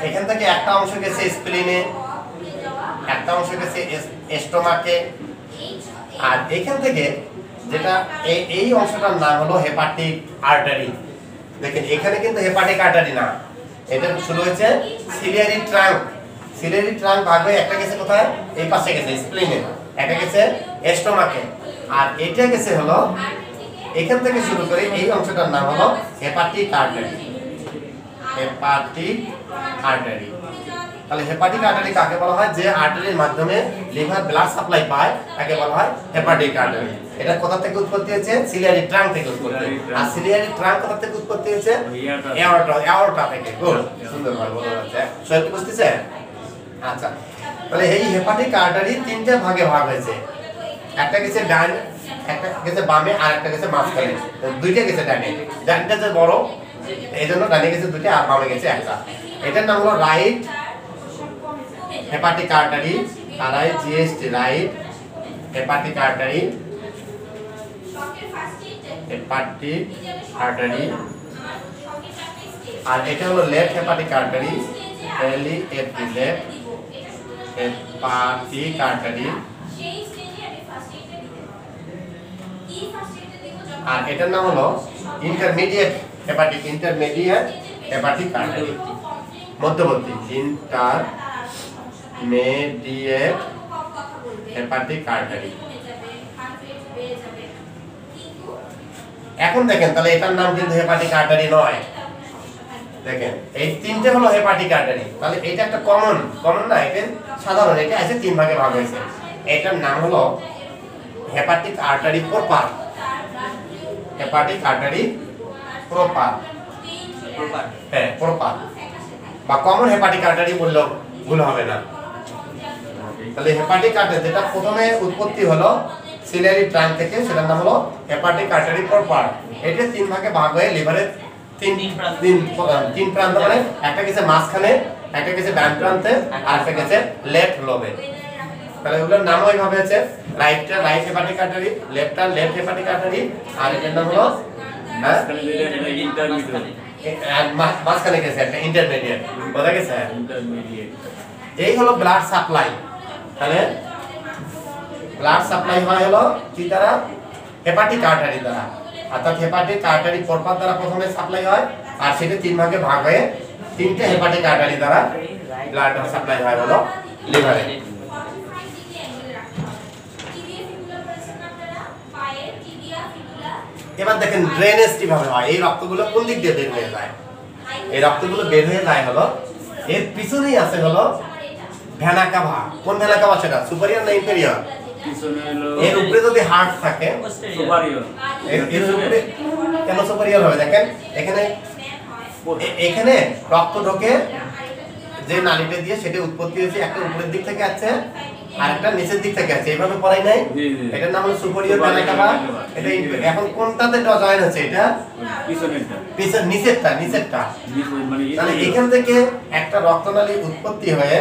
এখান থেকে একটা অংশ গেছে স্প্লিনে, একটা অংশ গেছে স্টোমাকে, আর এখান থেকে যেটা এই অংশটার নাম হলো হেপাটিক আর্টারি। দেখেন এখানে কিন্তু হেপাটিক আর্টারি না, এটা শুরু হয়েছে সিলিয়ারি ট্রাঙ্ক। সিলিয়ারি ট্রাঙ্ক ভাগ হয়ে একটা গেছে কোথায়? এই পাশে গেছে স্প্লিনে, একটা গেছে স্টোমাকে, আর এটা গেছে হলো এখান থেকে শুরু করে এই অংশটার নাম হলো হেপাটিক আর্টারি। Hepatic artery. তাহলে হেপাটিক আর্টারি কাকে বলা হয়? যে আর্টারির মাধ্যমে লিভার ব্লাড সাপ্লাই পায় তাকে বলা হয় হেপাটিক আর্টারি। এটা কোথা থেকে উৎপত্তি হয়েছে? সিলিয়ারি ট্রাঙ্ক থেকে উৎপত্তি। আর সিলিয়ারি ট্রাঙ্ক কোথা থেকে উৎপত্তি হয়েছে? এয়ারটা থেকে। গুড, সুন্দর ভাবে বলা যাচ্ছে। সবাই বুঝতেছে? আচ্ছা, তাহলে এই হেপাটিক আর্টারি তিনটা ভাগে ভাগ হয়েছে, একটা গেছে ডান, একটা গেছে বামে, আর একটা গেছে মাঝখানে। দুইটা গেছে ডানে, ডানটা যে বড় এইজন্য ডানে গেছে দুইটা আর বামে গেছে একটা। এটার নাম হলো right hepatic artery, RIGHT, right hepatic artery, hepatic artery. আর এটা হলো left hepatic artery, LEFT, left hepatic artery. আর এটার নাম হলো intermediate hepatic, intermediate hepatic artery, মধ্যবর্তী ইন্টারমিডিয়েট হেপাটিক আর্টারি। এখন দেখেন তাহলে এটার নাম কিন্তু হেপাটিক আর্টারি নয়। দেখেন এই তিনটে হলো হেপাটিক আর্টারি, তাহলে এটা একটা কমন না, এটা সাধারণ, এটা আছে তিন ভাগে ভাগ হয়েছে। এটার নাম হলো hepatic artery proper, hepatic artery proper, হ্যাঁ প্রপার, বা কমন হেপাটিক আর্টারি বললেও ভুল হবে না। তাহলে হেপাটিক আর্টারি যেটা প্রথমে উৎপত্তি হলো সিলিয়ারি ট্রাঙ্ক থেকে, সেটার নাম হলো হেপাটিক আর্টারি প্রপার। এটা তিন ভাগে ভাগ হয়ে লিভারের তিন প্রান্ত, মানে একটা গেছে মাঝখানে, একটা গেছে ডান প্রান্তে, আর একটা গেছে লেফট লোবে। তাহলে এগুলোর নামও এইভাবে আছে, রাইটটা রাইট হেপাটিক আর্টারি, লেফটটা লেফট হেপাটিক আর্টারি, আর এটার নাম হলো মাঝখানে গেছে একটা ইন্টারমিডিয়েট। বোঝা গেছে? এই হলো ব্লাড সাপ্লাই। তাহলে ব্লাড সাপ্লাই হয় হলো কি দ্বারা? হেপাটিক আর্টারি দ্বারা, অর্থাৎ হেপাটিক আর্টারি প্রপার দ্বারা প্রথমে সাপ্লাই হয়, আর সেটা তিন ভাগে ভাগ হয়ে তিনটে হেপাটিক আর্টারি দ্বারা ব্লাড সাপ্লাই হয় হলো লিভারে। এবার দেখেন ড্রেনেজ কিভাবে হয়, এই রক্তগুলো কোন দিক দিয়ে বের হয়ে যায়? এই রক্তগুলো বের হয়ে যায় হলো এর পিছনেই আছে হলো ভেনা কাভা। কোন ভেনা কাভা? সেটা সুপারিয়র না ইনফেরিয়র? এর উপরে যদি হার্ট থাকে সুপারিয়র। এর উপরে কেন সুপারিয়র হবে? দেখেন এখানে এখানে রক্ত ঢোকে, যে নালীটা দিয়ে সেটা উৎপত্তি হয়েছে, একটা উপরের দিক থেকে আছে আর একটা নিচের দিক থেকে আছে, এইভাবে পড়াই নাই? এটার নাম হলো সুপারিয়র ভেনা কাভা। এটা এখন কোনটাতে জয়েন হচ্ছে? এটা নিচেরটা, নিচেরটা। তাহলে এখান থেকে একটা রক্তনালী উৎপত্তি হয়ে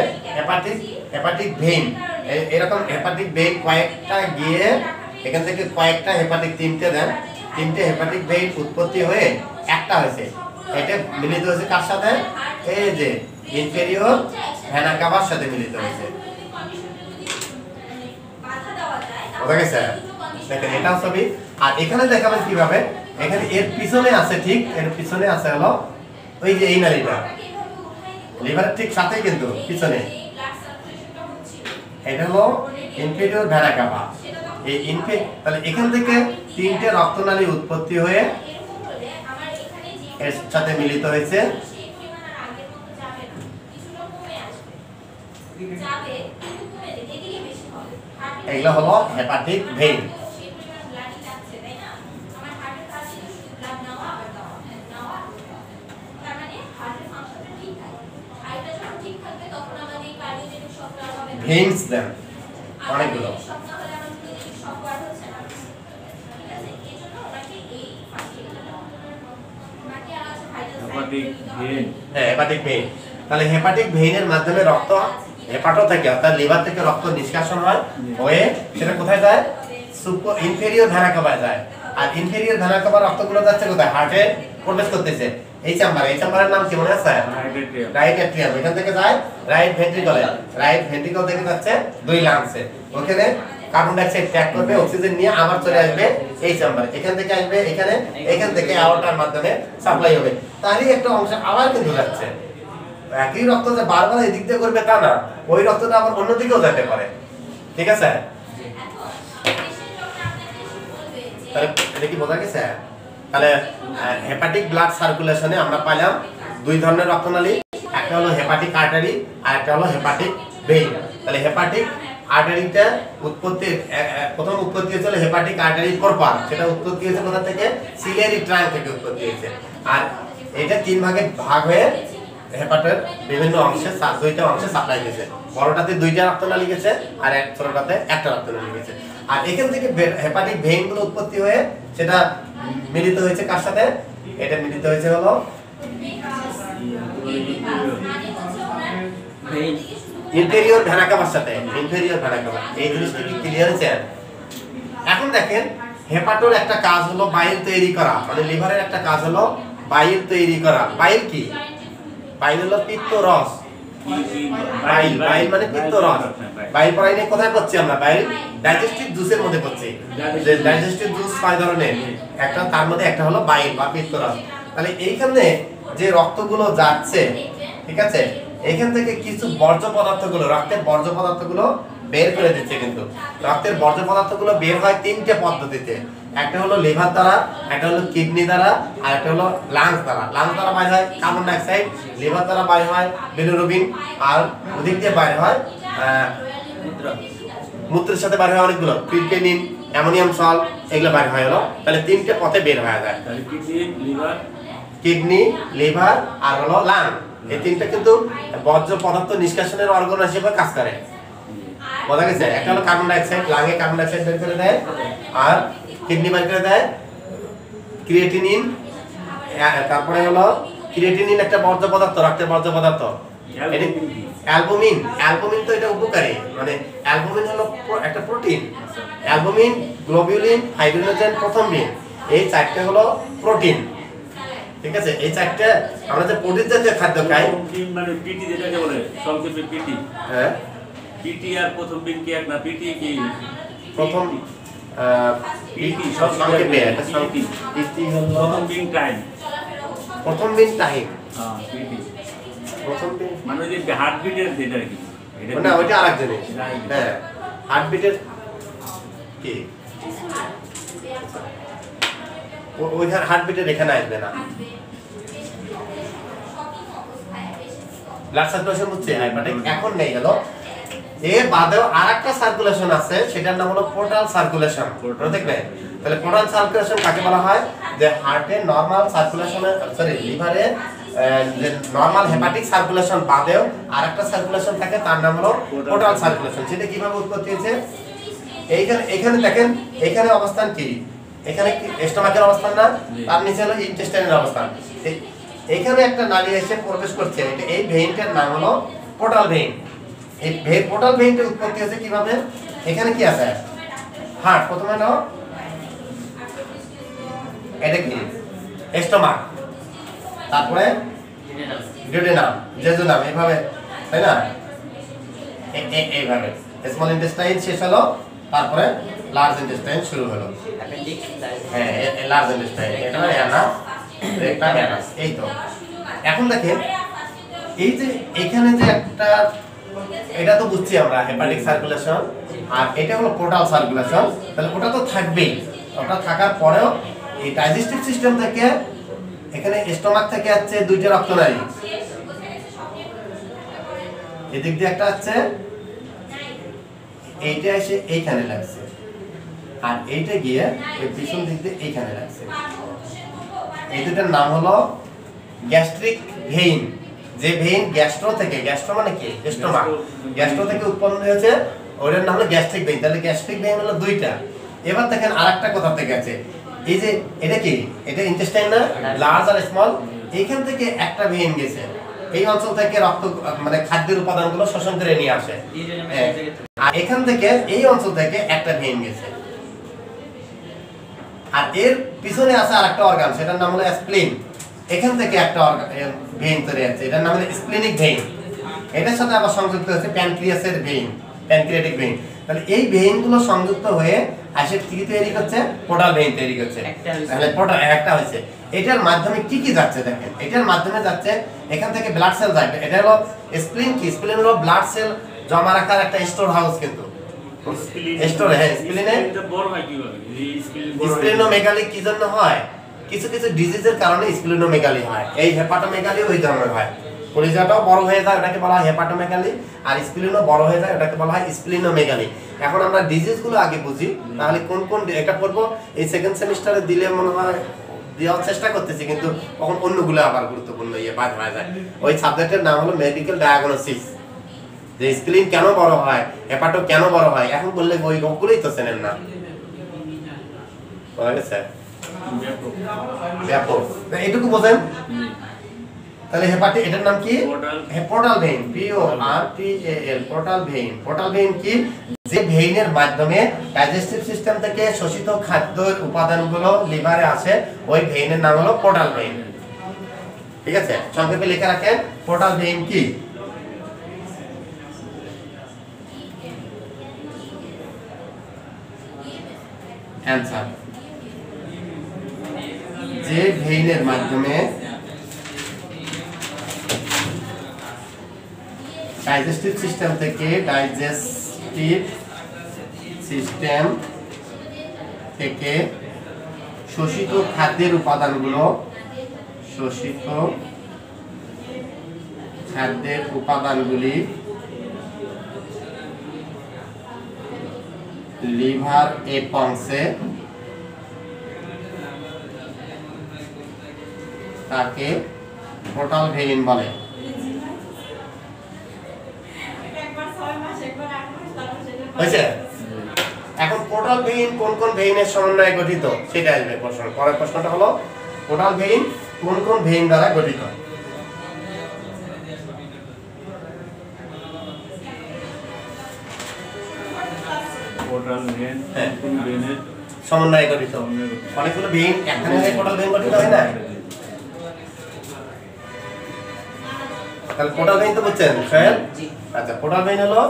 হেপাটিক ভেইন, এরকম হেপাটিক ভেইন কয়েকটা গিয়ে এখান থেকে কয়েকটা হেপাটিক তিনটে দেন, তিনটে হেপাটিক ভেইন উৎপত্তি হয়ে একটা হয়েছে, এটা মিলিত হয়েছে কার সাথে? এই যে ইনফেরিয়র ভেনা কাভার সাথে মিলিত হয়েছে। বোঝা গেছে? দেখেন এটাও ছবি। আর এখানে দেখাবেন কিভাবে, এখানে এর পিছনে আছে, ঠিক এর পিছনে আছে হলো ওই যে এই নালীটা, লিভারের ঠিক সাথে কিন্তু পিছনে, এটা হলো ইনফেরিয়র ভেনা কাভা। এই তাহলে এখান থেকে তিনটে রক্তনালী উৎপত্তি হয়ে এর সাথে মিলিত হয়েছে এগুলো হলো হেপাটিক ভেইন। ভেইনস দেন অনেকগুলো। হেপাটিক ভেইন, হ্যাঁ হেপাটিক ভেইন। তাহলে হেপাটিক ভেইনের মাধ্যমে রক্ত হেপাটো থেকে অর্থাৎ লিভার থেকে রক্ত নিষ্কাশন হয়, হয়ে সেটা কোথায় যায়? ইনফেরিয়র ভেনা কাভায় যায়। আর ইনফেরিয়র ভেনা কাভার রক্তগুলো যাচ্ছে কোথায়? হার্টে প্রবেশ করতেছে এই চেম্বার। এই চেম্বারের নাম কি মনে আছে? Right atrium. এখান থেকে যায় রাইট ভেন্ট্রিকলে, রাইট ভেন্ট্রিকল থেকে যাচ্ছে দুই লাংসে, ওখানে কার্বন ডাই অক্সাইড ত্যাগ করবে, অক্সিজেন নিয়ে আবার চলে আসবে এই চেম্বারে, এখান থেকে আসবে এখানে, এখান থেকে অ্যাওর্টার মাধ্যমে সাপ্লাই হবে, তারই একটা অংশ আবার কিন্তু যাচ্ছে। একই রক্ত যে বারবার এদিক দিয়ে করবে তা না, ওই রক্তটা আবার অন্যদিকেও যেতে পারে। ঠিক আছে? তাহলে এটা কি বোঝা গেছে? তাহলে হেপাটিক ব্লাড সার্কুলেশনে আমরা পাইলাম দুই ধরনের রক্তনালী, একটা হলো হেপাটিক আর্টারি আর একটা হলো হেপাটিক ভেইন। তাহলে হেপাটিক আর্টারিটা প্রথম উৎপত্তি হয়েছিল হেপাটিক আর্টারি কর্পাস, সেটা উৎপত্তি হয়েছে কোথা থেকে? সিলিয়ারি ট্রাঙ্ক থেকে উৎপত্তি হয়েছে। আর এটা তিন ভাগে ভাগ হয়ে হেপাটের বিভিন্ন অংশে, দুইটা অংশে সাপ্লাই গেছে। বড়টাতে দুইটা রক্তনালী গেছে আর ছোটটাতে একটা রক্তনালী গেছে। আর এখান থেকে হেপাটিক ভেইন গুলো উৎপত্তি হয়ে সেটা মিলিত হয়েছে কার সাথে? এটা মিলিত হয়েছে হলো ইনফেরিয়র ভেনা কাভার সাথে। ইনফেরিয়র ভেনা কাভা, এই জিনিসটা কি ক্লিয়ার হয়েছে? এখন দেখেন হেপাটোর একটা কাজ হলো বাইল তৈরি করা, মানে লিভারের একটা কাজ হলো বাইল তৈরি করা। বাইল কি? বাইল হলো পিত্ত রস। বাইল, বাইল মানে পিত্ত রস। বাইল পড়াই নিয়ে কোথায় করছি আমরা? বাইল ডাইজেস্টিভ জুসের মধ্যে করছি। যে ডাইজেস্টিভ জুস কয় ধরনের? একটা, তার মধ্যে একটা হলো বাইল বা পিত্ত রস। তাহলে এইখানে যে রক্তগুলো যাচ্ছে, ঠিক আছে, এখান থেকে কিছু বর্জ্য পদার্থগুলো, রক্তের বর্জ্য পদার্থগুলো বের করে দিচ্ছে। কিন্তু রক্তের বর্জ্য পদার্থগুলো বের হয় তিনটে পদ্ধতিতে। একটা হলো লিভার দ্বারা, একটা হলো কিডনি দ্বারা, আর একটা হলো লাংস দ্বারা। লাংস দ্বারা বাইর হয় কার্বন ডাই অক্সাইড, লিভার দ্বারা বাইর হয় বিলিরুবিন, আর ওদিক দিয়ে বাইর হয় মূত্রের সাথে বাইর হয় অনেকগুলো ক্রিয়েটিনিন, অ্যামোনিয়াম সল্ট, এগুলো বাইর হয় হলো। তাহলে তিনটে পথে বের হয়ে যায়। কিডনি, লিভার আর হলো লাং, এই তিনটা কিন্তু বর্জ্য পদার্থ নিষ্কাশনের অর্গান হিসেবে কাজ করে। বোঝা গেছে? একটা হলো carbon die oxide, লাঙে carbon die oxide বের করে দেয়, আর কিডনি বের করে দেয় ক্রিয়েটিনিন। তারপরে হলো ক্রিয়েটিনিন একটা বর্জ্য পদার্থ, রক্তের বর্জ্য পদার্থ। অ্যালবুমিন, অ্যালবুমিন তো এটা উপকারী, মানে অ্যালবুমিন হলো একটা প্রোটিন। অ্যালবুমিন, গ্লোবিউলিন, ফাইব্রিনোজেন, প্রথমবিন, এই চারটে হলো প্রোটিন। ঠিক আছে? এই চারটে আমরা যে প্রোটিন জাতীয় খাদ্য খাই, মানে পিটি যেটাকে বলে সংক্ষেপে পিটি। হ্যাঁ, পিটি আর প্রথম বিন কি এক না? পিটি কি প্রথম পিটি সংক্ষেপে এটা পিটি হলো প্রথম বিন টাইম। প্রথম দিন টাইম। হ্যাঁ, পিটি প্রথম দিন মানে যে হার্টবিটের যেটা কি, না ওইটা আরেক জিনিস। হ্যাঁ, হার্টবিটের কি ওই হার্টবিটের এখানে আসবে না। ব্লাড সার্কুলেশন হচ্ছে হাইপাটিক এখন নেই গেল। এর বাদেও আরেকটা সার্কুলেশন আছে, সেটার নাম হলো পোর্টাল সার্কুলেশন। দেখবে তাহলে পোর্টাল সার্কুলেশন কাকে বলা হয়? যে হার্টে নরমাল সার্কুলেশন, সরি লিভারে যে নরমাল হেপাটিক সার্কুলেশন বাদেও আরেকটা সার্কুলেশন থাকে, তার নাম হলো পোর্টাল সার্কুলেশন। সেটা কিভাবে উৎপত্তি হয়েছে? এইখানে দেখেন, এখানে অবস্থান কি? এখানে কি স্টোমাকের অবস্থান না? তার নিচে হলো ইন্টেস্টাইনের অবস্থান। এখানে একটা নালী এসে প্রবেশ করছে, এই ভেইনটার নাম হলো পোর্টাল ভেইন। এই পোর্টাল ভেইনটার উৎপত্তি হয়েছে কিভাবে? এখানে কি আছে? হার্ট প্রথমে নাও, এটা কি স্টোমাক, তারপরে ডিউডেনাম, জেজুনাম, এইভাবে, তাই না? এইভাবে স্মল ইন্টেস্টাইন শেষ হলো, তারপরে লার্জ ইন্টেস্টাইন শুরু হলো। appendix, হ্যাঁ, লার্জ ইন্টেস্টাইন, এটা অ্যানাস, এটা অ্যানাস। এই তো এখন দেখেন এই যে এখানে যে একটা, এটা তো বুঝছি আমরা হেপাটিক সার্কুলেশন, আর এটা হলো পোর্টাল সার্কুলেশন, তাহলে ওটা তো থাকবেই। ওটা থাকার পরেও এই ডাইজেস্টিভ সিস্টেম থেকে এখানে স্টোমাক থেকে আছে দুইটা রক্তনালী, এদিক দিয়ে একটা আছে, এইটা এসে এইখানে লাগছে, আর এইটা গিয়ে ওই পিছন দিক দিয়ে এইখানে লাগছে। এই দুটার নাম হলো গ্যাস্ট্রিক ভেইন। যে ভেইন গ্যাস্ট্রো থেকে, গ্যাস্ট্রো মানে কি স্টোমাক, গ্যাস্ট্রো থেকে উৎপন্ন হয়েছে, ওটার নাম হলো গ্যাস্ট্রিক ভেইন। তাহলে গ্যাস্ট্রিক ভেইন হলো দুইটা। এবার দেখেন আরেকটা কথা থেকে আছে, এই যে এটা কি, এটা ইন্টেস্টাইন না, লার্জ আর স্মল, এইখান থেকে একটা ভেইন গেছে, এই অঞ্চল থেকে রক্ত মানে খাদ্যের উপাদানগুলো শোষণ করে নিয়ে আসে, আর এখান থেকে এই অঞ্চল থেকে একটা ভেইন গেছে, আর এর পিছনে আছে আরেকটা অর্গান, সেটার নাম হলো স্প্লিন। এখান থেকে একটা ভেইন তৈরি হচ্ছে, এটার নাম হলো স্প্লিনিক ভেইন। এটার সাথে আবার সংযুক্ত হচ্ছে প্যানক্রিয়াসের ভেইন, প্যানক্রিয়াটিক ভেইন। তাহলে এই ভেইনগুলো সংযুক্ত হয়ে আসে কি তৈরি করছে, পোর্টাল ভেইন তৈরি করছে। তাহলে পোর্টাল একটা হয়েছে। এটার মাধ্যমে কি কি যাচ্ছে দেখেন, এটার মাধ্যমে যাচ্ছে এখান থেকে ব্লাড সেল যাবে। এটা হলো স্প্লিন। কি স্প্লিন হলো ব্লাড সেল জমা রাখার একটা স্টোর হাউস, কিন্তু স্টোর। হ্যাঁ, স্প্লিনে বড় হয় কিভাবে? স্প্লিনোমেগালি কি জন্য হয়? কিছু কিছু ডিজিজের কারণে স্প্লিনোমেগালি হয়। এই হেপাটোমেগালি ওই ধরনের হয়। কলিজাটাও বড় হয়ে যায়, ওটাকে বলা হয় হেপাটোমেগালি, আর স্প্লিনও বড় হয়ে যায়, ওটাকে বলা হয় স্প্লিনোমেগালি। এখন আমরা ডিজিজগুলো আগে বুঝি, তাহলে কোন কোন এটা পড়বো এই সেকেন্ড সেমিস্টারে দিলে মনে হয় দেওয়ার চেষ্টা করতেছি, কিন্তু তখন অন্যগুলো আবার গুরুত্বপূর্ণ বাদ হয়ে যায়। ওই সাবজেক্টের নাম হলো মেডিকেল ডায়াগনোসিস, যে স্প্লিন কেন বড় হয়, হেপাটো কেন বড় হয়। এখন বললে ওই রোগগুলোই তো চেনেন না, ব্যাপক এইটুকু বোঝেন। তাহলে হেপাটিক, এটার নাম কি? Portal vein, PORTAL, portal vein. Portal vein কি? যে ভেইনের মাধ্যমে ডাইজেস্টিভ সিস্টেম থেকে শোষিত খাদ্যের উপাদানগুলো লিভারে আসে, ওই ভেইনের নাম হলো পোর্টাল ভেইন। ঠিক আছে, সংক্ষেপে লিখে রাখেন পোর্টাল ভেইন কি। অ্যানসার, যে ভেইনের মাধ্যমে ডাইজেস্টিভ সিস্টেম থেকে শোষিত খাদ্যের উপাদানগুলো লিভার এ পৌঁছে তাকে পোর্টাল ভেইন বলে। হয়েছে? এখন পোর্টাল ভেইন কোন কোন ভেইনের সমন্বয়ে গঠিত সেটা আসবে প্রশ্ন। পরের প্রশ্নটা হলো পোর্টাল ভেইন কোন কোন ভেইন দ্বারা গঠিত। পোর্টাল ভেইন কোন ভেইনের সমন্বয়ে গঠিত? অনেকগুলো ভেইন একখানে হয়ে পোর্টাল ভেইন গঠিত হয় না? তাহলে পোর্টাল ভেইন তো বুঝছেন স্যার? আচ্ছা, পোর্টাল ভেইন হলো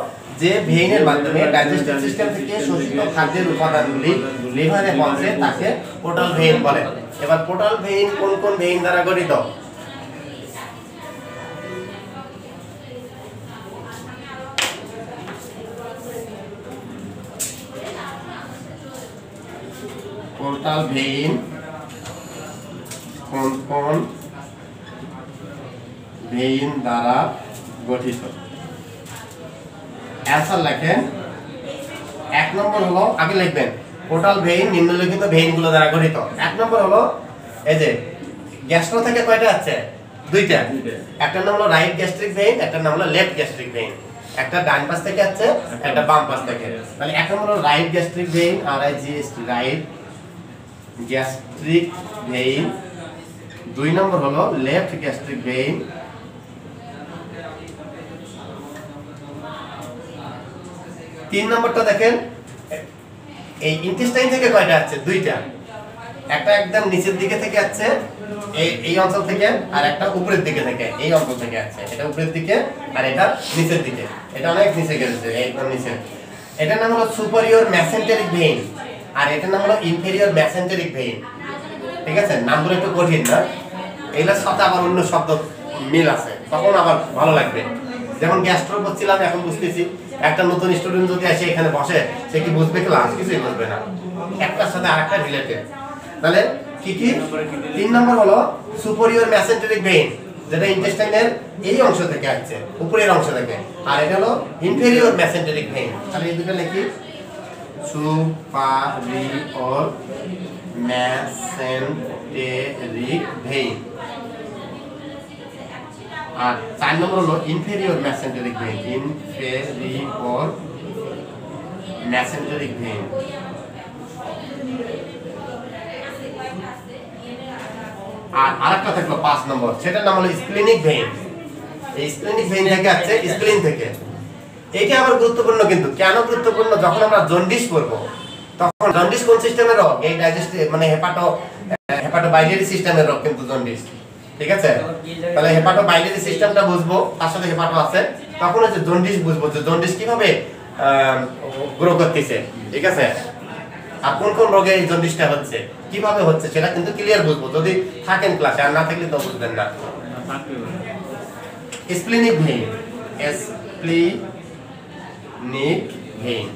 যে ভেইনের মাধ্যমে ডাইজেস্টিভ সিস্টেম থেকে শোষিত খাদ্যের উপাদানগুলি লিভারে পৌঁছে তাকে পোর্টাল ভেইন বলে। এবার পোর্টাল ভেইন কোন কোন ভেইন দ্বারা গঠিত? পোর্টাল ভেইন কোন কোন ভেইন দ্বারা গঠিত? অ্যানসার লেখেন। এক নম্বর হলো, আগে লিখবেন পোর্টাল ভেইন নিম্নলিখিত ভেইনগুলো দ্বারা গঠিত। এক নম্বর হলো এই যে গ্যাস্ট্রো থেকে কয়টা আছে? দুইটা। একটার নাম হলো রাইট গ্যাস্ট্রিক ভেইন, একটার নাম হলো লেফট গ্যাস্ট্রিক ভেইন। একটা ডান পাশ থেকে আছে, একটা বাম পাশ থেকে। তাহলে এক নম্বর হলো right gastric vein, RIGST, right gastric vein. দুই নম্বর হলো লেফট গ্যাস্ট্রিক ভেইন। তিন নম্বরটা দেখেন এই ইন্টেস্টাইন থেকে কয়টা আছে? দুইটা। একটা একদম নিচের দিকে থেকে আছে এই অঞ্চল থেকে, আর একটা উপরের দিকে থেকে এই অঞ্চল থেকে আছে। এটা উপরের দিকে আর এটা নিচের দিকে। এটা অনেক নিচে গেছে, একদম নিচে। এটার নাম হলো সুপিরিয়র মেসেন্টেরিক ভেইন, আর এটার নাম হলো ইনফেরিয়র মেসেন্টেরিক ভেইন। ঠিক আছে, নামগুলো একটু কঠিন না, এগুলোর সাথে আবার অন্য শব্দ মিল আছে, তখন আবার ভালো লাগবে। যেমন গ্যাস্ট্রো করছিলাম, এখন বুঝতেছি। একটা নতুন স্টুডেন্ট যদি এসে এখানে বসে, সে কি বুঝবে? ক্লাস কিছুই বুঝবে না, একটার সাথে আরেকটা রিলেটেড। তাহলে কি কি? 3 নম্বর হলো সুপিরিয়র মেসেন্টেরিক ভেইন, যেটা ইন্টেস্টাইনের এই অংশ থেকে আসছে, উপরের অংশ থেকে। আর এটা হলো ইনফেরিয়র মেসেন্টেরিক ভেইন। তাহলে এই দুটো লিখি, সুপিরিয়র মেসেন্টেরিক ভেইন। আর 4 নম্বর হলো inferior mesenteric vein, inferior mesenteric vein. আর আরেকটা থাকলো 5 নম্বর, সেটার নাম হলো স্প্লিনিক ভেইন। এই স্প্লিনিক ভেইন থেকে আসছে, স্প্লিন থেকে। এইটা আবার গুরুত্বপূর্ণ, কিন্তু কেন গুরুত্বপূর্ণ? যখন আমরা জন্ডিস করব, তখন জন্ডিস কোন সিস্টেমের রোগ? এই ডাইজেস্টিভ মানে হেপাটোবাইলিয়ারি সিস্টেমের রোগ কিন্তু জন্ডিস। ঠিক আছে, তাহলে হেপাটোবাইলিয়ারি সিস্টেমটা বুঝবো, তার সাথে হেপাটো আছে, তখন হচ্ছে জন্ডিস বুঝবো, যে জন্ডিস কিভাবে গ্রো করতেছে। ঠিক আছে, আর কোন কোন রোগে এই জন্ডিসটা হচ্ছে, কিভাবে হচ্ছে, সেটা কিন্তু ক্লিয়ার বুঝবো যদি থাকেন ক্লাসে, আর না থাকলে তো বুঝবেন না। Splenic vein, splenic vein.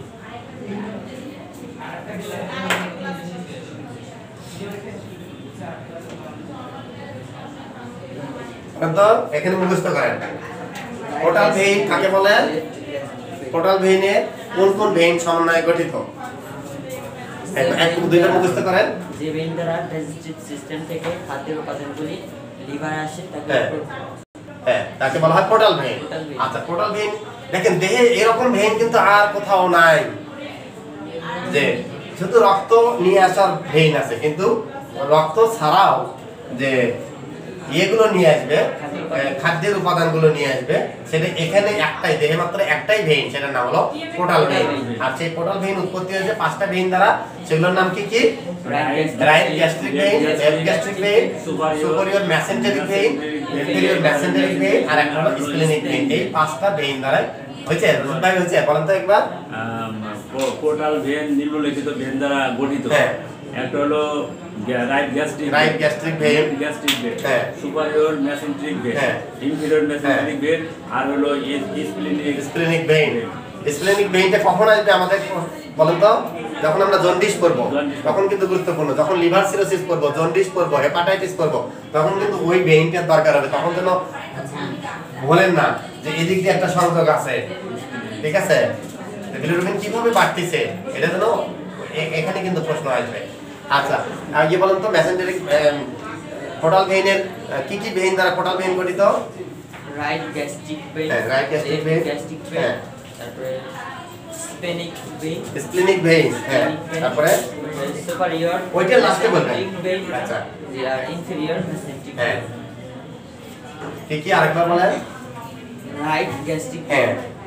তো এখানে মুখস্থ করেন, পোর্টাল ভেইন কাকে বলে? পোর্টাল ভেইনে কোন কোন ভেইন সমন্বয়ে গঠিত? এক দুইটা মুখস্থ করেন। যে ভেইন দ্বারা ডাইজেস্টিভ সিস্টেম থেকে খাদ্যের উপাদানগুলি লিভারে আসে তাকে বলা হয় পোর্টাল ভেইন। আচ্ছা, পোর্টাল ভেইন দেখেন দেহে এরকম ভেইন কিন্তু আর কোথাও নাই, যে শুধু রক্ত নিয়ে আসার ভেইন আছে, কিন্তু রক্ত ছাড়াও যে এগুলো নিয়ে আসবে, খাদ্যের উপাদানগুলো নিয়ে আসবে, সেটা এখানে একটাই, দেহে মাত্র একটাই ভেইন, সেটার নাম হলো পোর্টাল ভেইন। আর সেই পোর্টাল ভেইন উৎপত্তি হয়েছে 5টা ভেইন দ্বারা, সেগুলোর নাম কি কি? Right gastric vein, left gastric vein, superior mesenteric vein, inferior mesenteric vein, আর একটা হলো স্প্লিনিক ভেইন। এই 5টা ভেইন দ্বারা হয়েছে। রুজুল ভাই হয়েছে, বলেন তো একবার। পোর্টাল ভেন নিম্নলিখিত ভেন দ্বারা গঠিত। একটা হলো right gastric vein, superior mesenteric vein, inferior mesenteric vein, আর হলো স্প্লিনিক ভেন। স্প্লিনিক ভেনটা কখন আসবে আমাদের বলেন তো? যখন আমরা জন্ডিস করব, তখন কিন্তু গুরুত্বপূর্ণ। যখন লিভার সিরোসিস করব, জন্ডিস করব, হেপাটাইটিস করব, তখন কিন্তু ওই ভেইনটার দরকার হবে। তখন যেন বলেন না যে এদিক দিয়ে একটা সংযোগ আছে। ঠিক আছে, বিলিরুবিন কিভাবে বাড়তেছে, এটা যেন এখানে কিন্তু প্রশ্ন আসবে। আচ্ছা, আর কি বলেন তো, মেসেন্টেরিক পোর্টাল ভেইনের কি কি ভেইন দ্বারা পোর্টাল ভেইন গঠিত? Right gastric vein, right gastric vein, তারপরে স্প্লিনিক ভেইন, তারপরে সুপিরিয়র, ওইটা লাস্টে বলবেন। আচ্ছা, আর ইনফেরিয়র মেসেন্টেরিক। কি কি আরেকবার বলেন? Right gastric,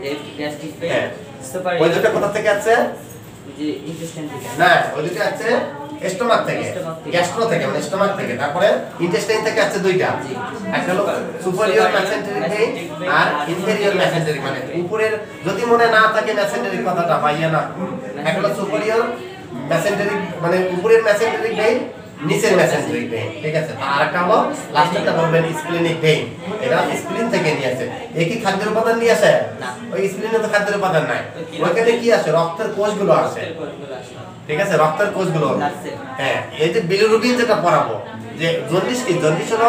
left gastric vein, superior. ওই দুটো কোথা থেকে আছে? যে ইন্টেস্টাইন থেকে না, ওই দুটো আছে স্টোমাক থেকে, গ্যাস্ট্রো থেকে, মানে স্টোমাক থেকে। তারপরে ইন্টেস্টাইন থেকে আছে দুইটা, একটা হলো সুপিরিয়র মেসেন্টেরিক ভেইন আর ইনফেরিয়র মেসেন্টেরিক। মানে উপরের যদি মনে না থাকে মেসেন্টেরিক কথাটা পাইয়া না, একটা হলো সুপিরিয়র মেসেন্টেরিক মানে উপরের মেসেন্টেরিক ভেইন, নিচের মেসেন্টেরিক ভেইন। ঠিক আছে, আর একটা হলো লাস্টেরটা বলবেন স্প্লিনিক ভেইন। এটা স্প্লিন থেকে নিয়ে আসে। এই কি খাদ্যের উপাদান নিয়ে আসে? না, ওই স্প্লিনে তো খাদ্যের উপাদান নাই, ওইখানে কি আছে? রক্তের কোষগুলো আছে। ঠিক আছে, রক্তের কোষগুলো। এই যে বিলিরুবিন যেটা পড়াবো, যে জন্ডিস কি? জন্ডিস হলো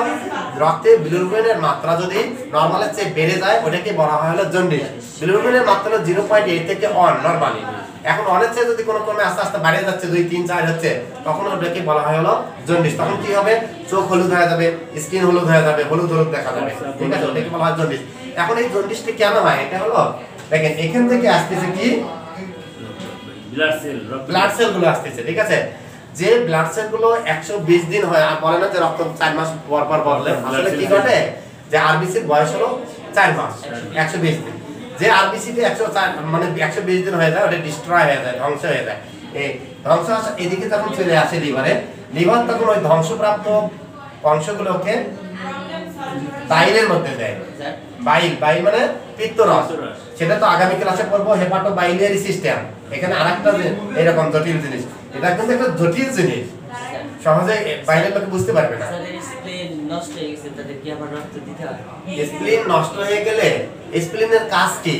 রক্তে বিলিরুবিনের মাত্রা যদি নরমালের চেয়ে বেড়ে যায়, ওটাকে বলা হয় হলো জন্ডিস। বিলিরুবিনের মাত্রা হলো 0.8 থেকে 1 নরমালি। এখন অনেক চেয়ে যদি কোনো ক্রমে আস্তে আস্তে বাড়িয়ে যাচ্ছে, 2, 3, 4 হচ্ছে, তখন ওটাকে বলা হয় হলো জন্ডিস। তখন কি হবে? চোখ হলুদ হয়ে যাবে, স্কিন হলুদ হয়ে যাবে, হলুদ হলুদ দেখা যাবে। ঠিক আছে, ওটাকে বলা হয় জন্ডিস। এখন এই জন্ডিসটা কেন হয়? এটা হলো দেখেন এখান থেকে আসতেছে কি? ব্লাড সেল গুলো আসতেছে। ঠিক আছে, যে ব্লাড সেল গুলো 120 দিন হয়, আর বলে না যে রক্ত 4 মাস পর পর বদলে। আসলে কি ঘটে? যে আরবিসির বয়স হলো 4 মাস, 120 দিন। যে আরবিসি তে 104 মানে 120 দিন হয়ে যায়, ওটা ডিস্ট্রয় হয়ে যায়, ধ্বংস হয়ে যায়। এই ধ্বংস এদিকে যখন চলে আসে লিভারে, লিভার তখন ওই ধ্বংসপ্রাপ্ত অংশগুলোকে বাইলের মধ্যে দেয়। বাইল মানে পিত্তরস, সেটা তো আগামী ক্লাসে পড়বো, হেপাটো বাইলিয়ারি সিস্টেম। এখানে আরেকটা এরকম জটিল জিনিস, এটা কিন্তু একটা জটিল জিনিস, সহজে বাইরের লোকে বুঝতে পারবে না। স্প্লিন নষ্ট হয়ে গেছে, তাদের কি আবার রক্ত দিতে হয়? স্প্লিন নষ্ট হয়ে গেলে স্প্লিনের কাজ কি?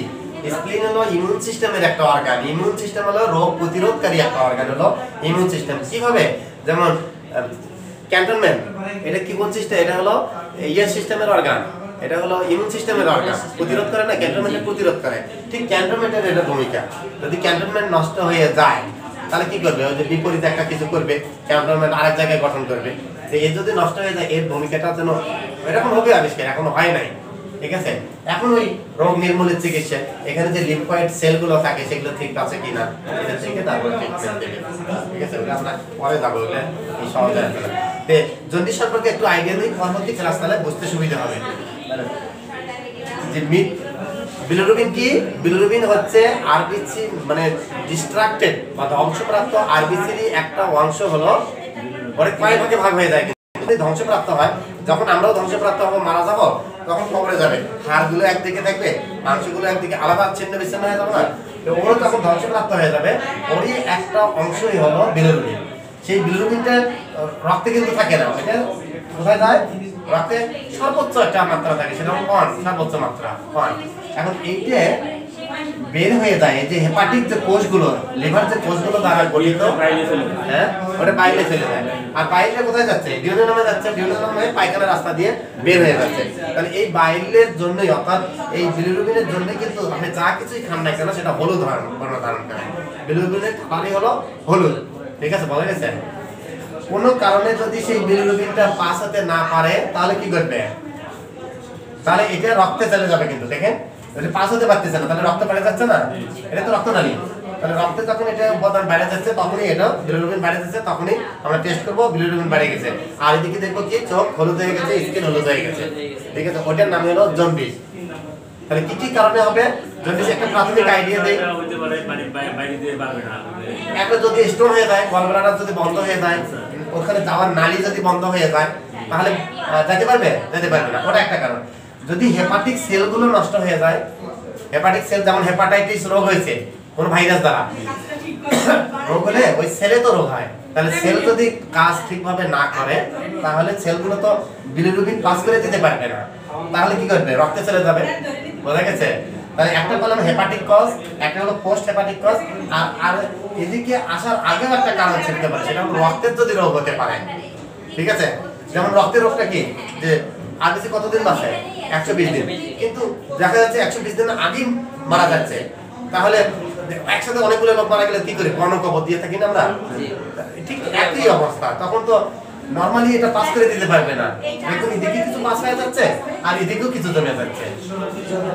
স্প্লিন হলো ইমিউন সিস্টেমের একটা অর্গান। ইমিউন সিস্টেম হলো রোগ প্রতিরোধকারী একটা অর্গান, হলো ইমিউন সিস্টেম। কিভাবে? যেমন ক্যান্টনমেন্ট, এটা কি কোন সিস্টেম? এটা হলো ইয়ার সিস্টেমের অর্গান, এটা হলো ইমিউন সিস্টেমের অর্গান, প্রতিরোধ করে না, ক্যান্টনমেন্ট প্রতিরোধ করে। ঠিক ক্যান্টনমেন্টের এটা ভূমিকা। যদি ক্যান্টনমেন্ট নষ্ট হয়ে যায় তাহলে কি করবে? ওই যে বিপরীত একটা কিছু করবে, ক্যান্টনমেন্ট আরেক জায়গায় গঠন করবে। তো এর যদি নষ্ট হয়ে যায়, এর ভূমিকাটা যেন এরকম হবে আবিষ্কার, এখনো হয় নাই। ঠিক আছে, এখন ওই রোগ নির্মূলের চিকিৎসা, এখানে যে লিম্ফয়েড সেলগুলো থাকে সেগুলো ঠিক আছে কিনা এটা থেকে তারপর ট্রিটমেন্ট দেবে। ঠিক আছে, ওটা আমরা পরে যাবো, ওটা এই সহজে আসবে না। তো জন্ডিস সম্পর্কে একটু আইডিয়া দিই, পরবর্তী ক্লাস তাহলে বুঝতে সুবিধা হবে। যে বিলিরুবিন কি? বিলিরুবিন হচ্ছে আরবিসি মানে ডিস্ট্রাক্টেড বা ধ্বংসপ্রাপ্ত আরবিসির একটা অংশ, হলো অনেক কয়েক ভাগে ভাগ হয়ে যায়। কিন্তু ধ্বংসপ্রাপ্ত হয়, যখন আমরাও ধ্বংসপ্রাপ্ত হবো, মারা যাবো, তখন কবরে যাবে, হাড়গুলো একদিকে থাকবে, মাংসগুলো একদিকে আলাদা ছিন্ন বিচ্ছিন্ন হয়ে যাবে না, ওগুলো তখন ধ্বংসপ্রাপ্ত হয়ে যাবে। ওরই একটা অংশই হলো বিলিরুবিন। সেই বিলিরুবিনটা রক্তে কিন্তু থাকে না, এটা কোথায় যায়? রক্তে সর্বোচ্চ একটা মাত্রা থাকে, সেটা হলো 1 সর্বোচ্চ মাত্রা 1। এখন এইটা বের হয়ে যায়, এই যে হেপাটিক যে কোষগুলো, লিভার যে কোষগুলো দ্বারা গঠিত, হ্যাঁ, ওটা বাইরে চলে যায়। আর বাইরে কোথায় যাচ্ছে? ডিউডেনামে যাচ্ছে, ডিউডেনামে পায়খানার রাস্তা দিয়ে বের হয়ে যাচ্ছে। তাহলে এই বাইলের জন্যই, অর্থাৎ এই বিলিরুবিনের জন্যই কিন্তু আপনি যা কিছুই খান না কেন সেটা হলুদ বর্ণ ধারণ করে। বিলিরুবিনের কালারই হলো হলুদ। ঠিক আছে, বলা গেছে? কোনো কারণে যদি সেই বিলিরুবিনটা পাস হতে না পারে তাহলে কি করবে? তাহলে এটা রক্তে চলে যাবে। কিন্তু দেখেন, এটা পাস হতে পারতেছে না, তাহলে রক্ত বাইরে যাচ্ছে না, এটা তো রক্তনালী। তাহলে রক্তে যখন এটা উপাদান বাইরে যাচ্ছে, তখনই এটা বিলিরুবিন বাইরে যাচ্ছে, তখনই আমরা টেস্ট করবো বিলিরুবিন বাইরে গেছে। আর এদিকে দেখবো কি, চোখ হলুদ হয়ে গেছে, স্কিন হলুদ হয়ে গেছে। ঠিক আছে, ওটার নাম হলো জন্ডিস। তাহলে কি কি কারণে হবে জন্ডিস? একটা প্রাথমিক আইডিয়া দেই। একটা যদি স্টোন হয়ে যায়, গলব্লাডার যদি বন্ধ হয়ে যায়, ওখানে যাওয়ার নালী যদি বন্ধ হয়ে যায়, তাহলে যেতে পারবে না, ওটা একটা কারণ। যদি হেপাটিক সেলগুলো নষ্ট হয়ে যায়, হেপাটিক সেল যেমন হেপাটাইটিস রোগ হয়েছে কোন ভাইরাস দ্বারা, রোগ হলে ওই সেলে তো রোগ হয়। তাহলে সেল যদি কাজ ঠিকভাবে না করে, তাহলে সেলগুলো তো বিলিরুবিন পাস করে দিতে পারবে না, তাহলে কি করবে? রক্তে চলে যাবে। বোঝা গেছে? তাহলে একটা বললাম হেপাটিক কজ, একটা হলো পোস্ট হেপাটিক কজ। আর এদিকে আসার আগেও একটা কারণ থাকতে পারে, সেটা হলো রক্তের যদি রোগ হতে পারে। ঠিক আছে, যেমন রক্তের রোগটা কি, যে আরবিসি কতদিন বাঁচে? 120 দিন। কিন্তু দেখা যাচ্ছে 120 দিন আগেই মারা যাচ্ছে। তাহলে একসাথে অনেকগুলো লোক মারা গেলে কি করি? গণকবর দিয়ে থাকি না আমরা? ঠিক একই অবস্থা। তখন তো নরমালি এটা পাস করে দিতে পারবে না। দেখুন, এদিকে কিছু পাস হয়ে যাচ্ছে আর এদিকেও কিছু জমে যাচ্ছে,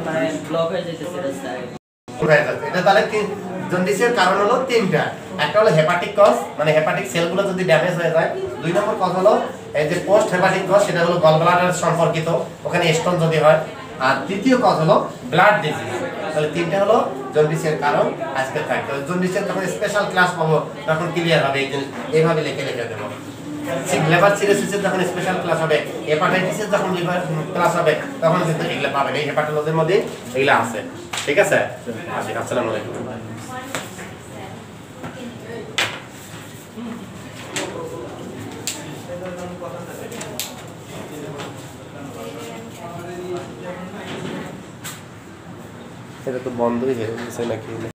মানে ব্লক হয়ে যাচ্ছে রাস্তায়। এটা তাহলে কি? জন্ডিসের কারণ হলো তিনটা। একটা হলো হেপাটিক কজ, মানে হেপাটিক সেলগুলো যদি ড্যামেজ হয়ে যায়। 2 নম্বর কজ হলো এই যে পোস্ট হেপাটিক কজ, সেটা হলো গলব্লাডার সম্পর্কিত, ওখানে স্টোন যদি হয়। আর তৃতীয় কজ হলো ব্লাড ডিজিজ। তাহলে তিনটা হলো জন্ডিসের কারণ। আজকে থাকবে জন্ডিসের যখন স্পেশাল ক্লাস পাবো তখন ক্লিয়ার হবে, এই জিনিস এইভাবে লিখে দেবো। লিভার সিরোসিসের যখন স্পেশাল ক্লাস হবে, হেপাটাইটিসের যখন লিভার ক্লাস হবে, তখন কিন্তু এগুলো পাবেন। এই হেপাটোলজির মধ্যে এগুলো আছে। ঠিক আছে, আসসালামু আলাইকুম। এটা তো বন্ধই হয়ে গেছে নাকি?